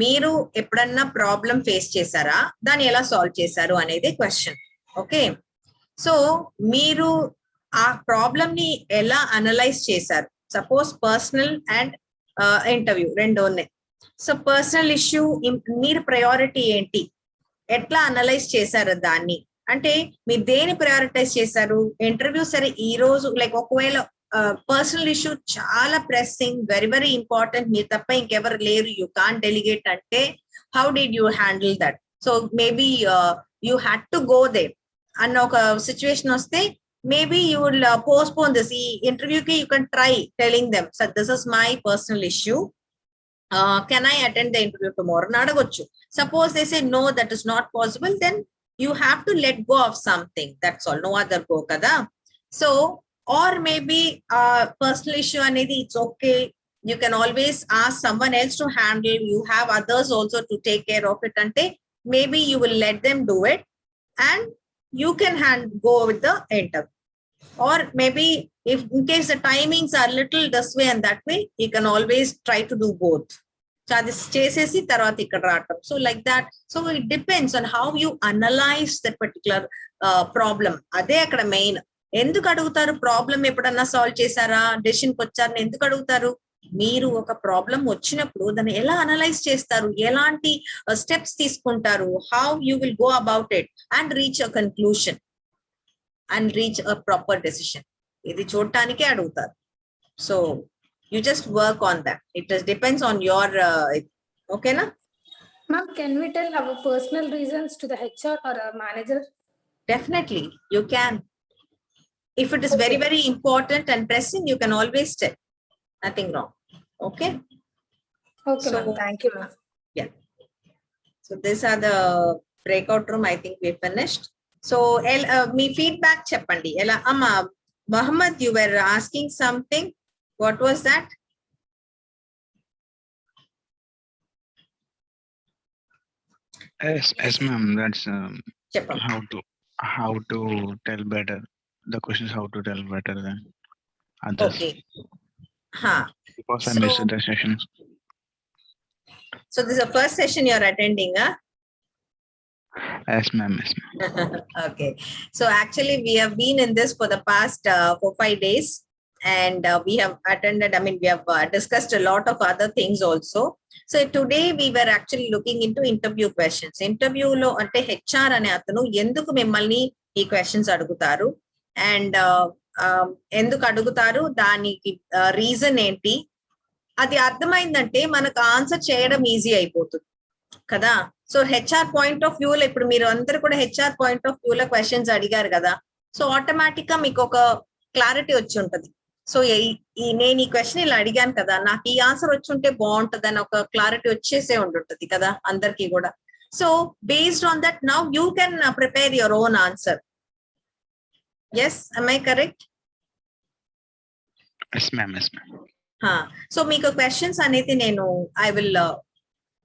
S1: మీరు ఎప్పుడన్నా problem face చేశారా, దాన్ని ఎలా solve చేశారు అనేది క్వశ్చన్. ఓకే, సో మీరు ఆ ప్రాబ్లం ని ఎలా అనలైజ్ చేశారు. సపోజ్ పర్సనల్ అండ్ ఇంటర్వ్యూ 2 ఉన్నాయి. సో పర్సనల్ ఇష్యూ మీరు ప్రయారిటీ ఏంటి, ఎట్లా అనలైజ్ చేశారు దాన్ని, అంటే మీరు దేని ప్రయారిటైజ్ చేశారు. ఇంటర్వ్యూ సరే ఈ రోజు లైక్ ఒకవేళ పర్సనల్ ఇష్యూ చాలా ప్రెస్సింగ్, వెరీ వెరీ ఇంపార్టెంట్, మీరు తప్ప ఇంకెవరు లేరు, యూ కాంట్ డెలిగేట్ అంటే how did you handle that. So maybe you had to go there అన్న ఒక సిచ్యువేషన్ వస్తే maybe you will postpone this. ఈ ఇంటర్వ్యూకి you can try telling them sir this is my personal issue, can I attend the interview tomorrow అని అడగొచ్చు. Suppose they say no that is not possible, then you have to let go of something, that's all, no other go కదా. So or maybe personal issue anedi it's okay, you can always ask someone else to handle, you have others also to take care of it ante maybe you will let them do it and you can go with the interview. Or maybe if in case the timings are little this way and that way, you can always try to do both. So this chesesi tarvata ikkada raatam, so like that. So it depends on how you analyze that particular problem. Ade akkada main. ఎందుకు అడుగుతారు problem ఎప్పుడన్నా solve చేశారా, decision కి వచ్చారని ఎందుకు అడుగుతారు, మీరు ఒక ప్రాబ్లం వచ్చినప్పుడు దాన్ని ఎలా అనలైజ్ చేస్తారు, ఎలాంటి స్టెప్స్ తీసుకుంటారు, how you will go about it and reach a conclusion and reach a proper decision, ఇది చూడటానికే అడుగుతారు. So you just work on that, it depends on your ఓకేనా.
S8: Ma'am, can we tell our personal reasons to the HR or a manager?
S1: Definitely you can. If it is very, very important and pressing, you can always tell. Nothing wrong. Okay.
S8: Okay,
S1: So-
S8: ma'am. Thank you, ma'am.
S1: So these are the breakout room. I think we finished. So me feedback cheppandi. Ela amma Muhammad, you were asking something. What was that?
S9: Yes, ma'am. That's
S1: Cheppam.
S9: how to tell better. The question is how to tell better than others.
S1: Okay. Ha.
S9: Because I
S1: So-
S9: missed the sessions.
S1: So this is the first session you are attending, huh?
S9: Yes, ma'am. Yes, ma'am.
S1: Okay. So actually we have been in this for the past 4-5 days, and we have attended, I mean, we have discussed a lot of other things also. So today we were actually looking into interview questions. Interview lo ante HR ane atanu enduku mimmalni ee questions adugutaru and enduku adugutaru daniki reason enti అది అర్థమైందంటే మనకు answer చేయడం easy అయిపోతుంది కదా. So HR point of వ్యూలో ఇప్పుడు మీరు అందరు కూడా హెచ్ఆర్ పాయింట్ ఆఫ్ వ్యూలో క్వశ్చన్స్ అడిగారు కదా, సో ఆటోమేటిక్ గా మీకు ఒక క్లారిటీ వచ్చి ఉంటది. సో నేను ఈ క్వశ్చన్ ఇలా అడిగాను కదా, నాకు ఈ ఆన్సర్ వచ్చి ఉంటే బాగుంటది అని ఒక క్లారిటీ వచ్చేసే ఉంటుంటది కదా అందరికీ కూడా. So based on that now you can prepare your own answer. Yes, am I correct?
S9: Yes, ma'am. Yes, ma'am.
S1: So మీకు క్వశ్చన్స్ అనేది నేను ఐ విల్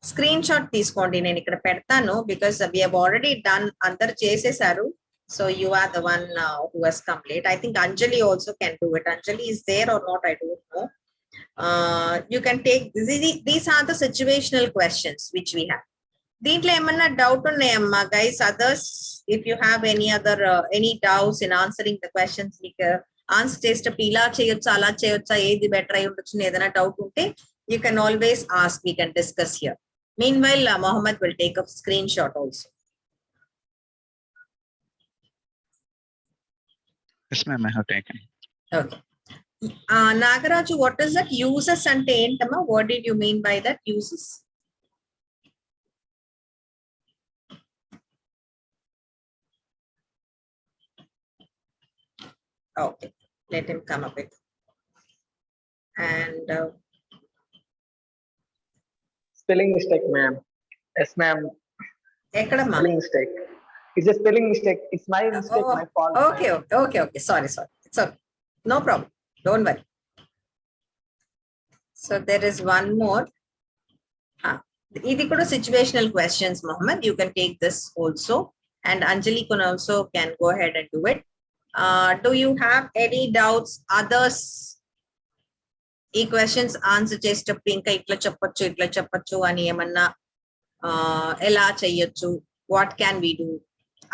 S1: స్క్రీన్ షాట్ తీసుకోండి, నేను ఇక్కడ పెడతాను, because we have already done, అందరు చేసేసారు. So you are the one who has complete. I think Anjali also can do it. Anjali is there or not, I don't know. You can take these are the situational questions which we have. దీంట్లో ఏమన్నా doubt ఉన్నాయమ్మా guys? Others if you have any doubts in answering the questions, మీకు answer చేసేటప్పుడు ఇలా చేయొచ్చా అలా చేయొచ్చా ఏది బెటర్ అయి ఉండొచ్చు ఏదైనా డౌట్ ఉంటే you can always ask, we can discuss here. Meanwhile, Mohammed will take a screenshot also.
S9: Yes, ma'am. I have taken.
S1: Okay. Nagaraju, what is that? Uses ante entama? What did you mean by that? Uses? Okay, let him come up with. And
S4: Spelling mistake, ma'am. Yes, ma'am.
S1: ekkadamma?
S4: Spelling mistake. It's a spelling mistake. It's my mistake,
S1: Oh,
S4: my fault.
S1: Okay. Sorry. It's okay. No problem. Don't worry. So there is one more. Idi kuda situational questions, Mohammed. You can take this also, and Anjali can go ahead and do it. Do you have any doubts? Others? ఈ questions answer చేసేటప్పుడు ఇంకా ఇట్లా చెప్పొచ్చు అని ఏమన్నా ఎలా చెయ్యొచ్చు, what can we do,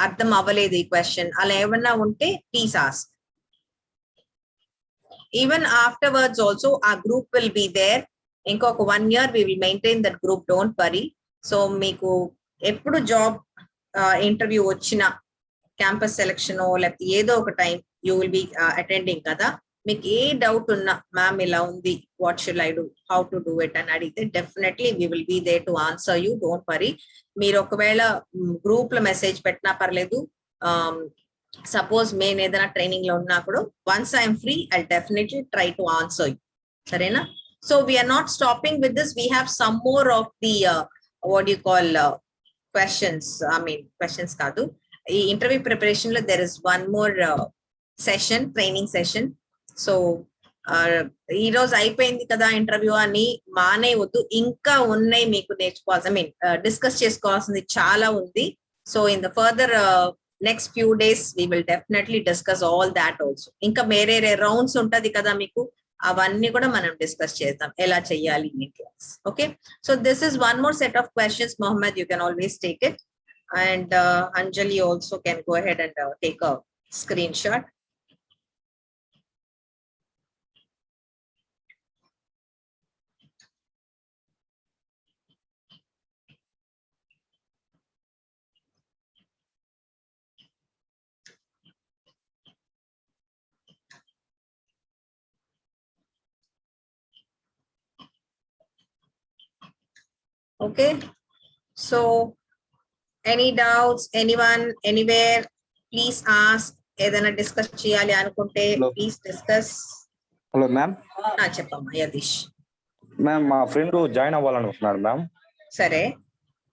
S1: అర్థం అవ్వలేదు ఈ క్వశ్చన్, అలా ఏమన్నా ఉంటే please ask. Even afterwards also ఆ గ్రూప్ విల్ బి దేర్. ఇంకొక 1 year we will maintain that group, don't worry. సో మీకు ఎప్పుడు జాబ్ ఇంటర్వ్యూ వచ్చినా, క్యాంపస్ సెలక్షన్ లేకపోతే ఏదో ఒక time you will be attending కదా, మీకు ఏ డౌట్ ఉన్నా మ్యామ్ ఇలా ఉంది, what should I do, how to do it అని అడిగితే definitely we will be there to answer you, don't worry. మీరు ఒకవేళ గ్రూప్ లో మెసేజ్ పెట్టినా పర్లేదు, సపోజ్ నేను ఏదైనా ట్రైనింగ్ లో ఉన్నా కూడా once I'm free I definitely try to answer you, సరేనా? So we're not stopping with this, we have some more of the what you call questions, I mean questions కాదు, ఈ ఇంటర్వ్యూ ప్రిపరేషన్ లో there is one more session, training session. So ఈ రోజు అయిపోయింది కదా interview అని మానేయవద్దు, ఇంకా ఉన్నాయి మీకు నేర్చుకోవాల్సి, ఐ మీన్ డిస్కస్ చేసుకోవాల్సింది చాలా ఉంది. So in the further next few days we will definitely discuss all that also. ఇంకా వేరే రౌండ్స్ ఉంటది కదా మీకు, అవన్నీ కూడా మనం డిస్కస్ చేద్దాం ఎలా చెయ్యాలి in class. Okay, so this is one more set of questions. Mohammed, you can always take it, and Anjali also can go ahead and take a screenshot. Okay. So any doubts, anyone, anywhere, please ask. ఏదైనా discuss చేయాలి అనుకుంటే
S3: Hello.
S1: Please discuss.
S3: Hello ma'am.
S1: చెప్పమ్మా Yatish.
S3: Ma'am మా friend join అవ్వాలనుకుంటున్నాడు ma'am.
S1: సరే.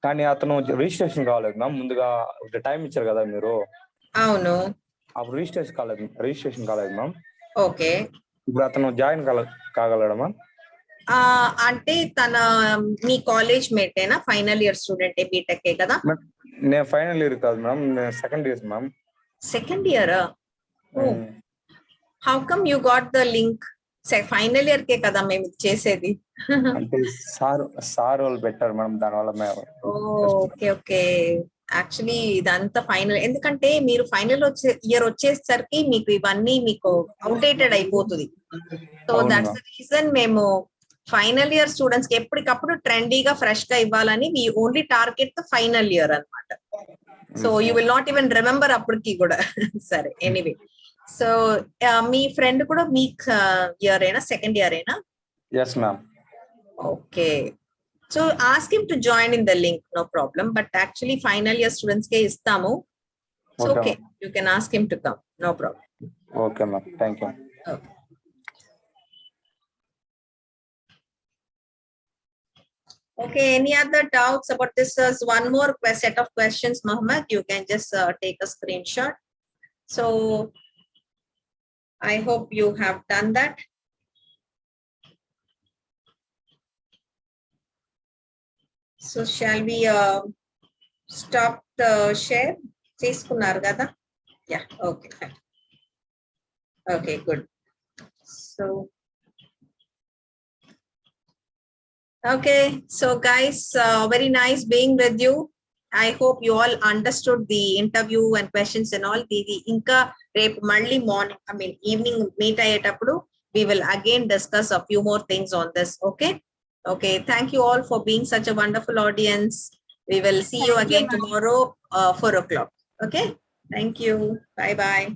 S3: కానీ అతను registration కాలేదు ma'am. ముందుగా టైం ఇచ్చారు కదా మీరు.
S1: అవును.
S3: అప్పుడు రిజిస్ట్రేషన్ కాలేదు మ్యామ్.
S1: ఓకే.
S3: ఇప్పుడు అతను జాయిన్ కాగలడా మ్యామ్?
S1: అంటే తన మీ కాలేజ్ మేటేనా? ఫైనల్ ఇయర్ స్టూడెంట్ బీటెక్ కదా?
S3: నేను ఫైనల్ ఇయర్ కాదు మ్యామ్, నేను second year ma'am.
S1: Second year? How come you got the link? Final year కే కదా మేము చేసేది.
S3: అంటే సార్ వాళ్ళు పెట్టారు మేడం, దానివల్ల మేము.
S1: Okay okay. యాక్చువల్లీ ఇదంతా ఫైనల్, ఎందుకంటే మీరు ఫైనల్ ఇయర్ వచ్చేసరికి మీకు ఇవన్నీ మీకు అవుట్డేటెడ్ అయిపోతుంది. సో దట్స్ ద రీజన్ మేము ఫైనల్ ఇయర్ స్టూడెంట్స్ కి ఎప్పటికప్పుడు ట్రెండీగా ఫ్రెష్ గా ఇవ్వాలని we only target the final year అన్నమాట. So you will not even remember అప్పటికి కూడా. సరే, ఎనీవే. సో మీ ఫ్రెండ్ కూడా మీ ఇయర్ అయినా సెకండ్ ఇయర్ అయినా?
S3: yes ma'am.
S1: Okay. So ask him to join in the link, no problem. But actually final year students కే ఇస్తాము. So okay, you can ask him to come, no problem.
S3: Okay ma'am, thank you.
S1: Okay, any other doubts about this? One more set of questions, Mohammed. You can just take a screenshot. So I hope you have done that. So shall we stop the share? Cheskunnaru kada? Yeah, okay, fine. Okay, good. So okay, so guys, very nice being with you. I hope you all understood the interview and questions and all. The inka rep malli morning, I mean evening meet ayetappudu we will again discuss a few more things on this. Okay. Okay, thank you all for being such a wonderful audience. We will see you again tomorrow 4 o'clock. Okay, thank you. Bye bye.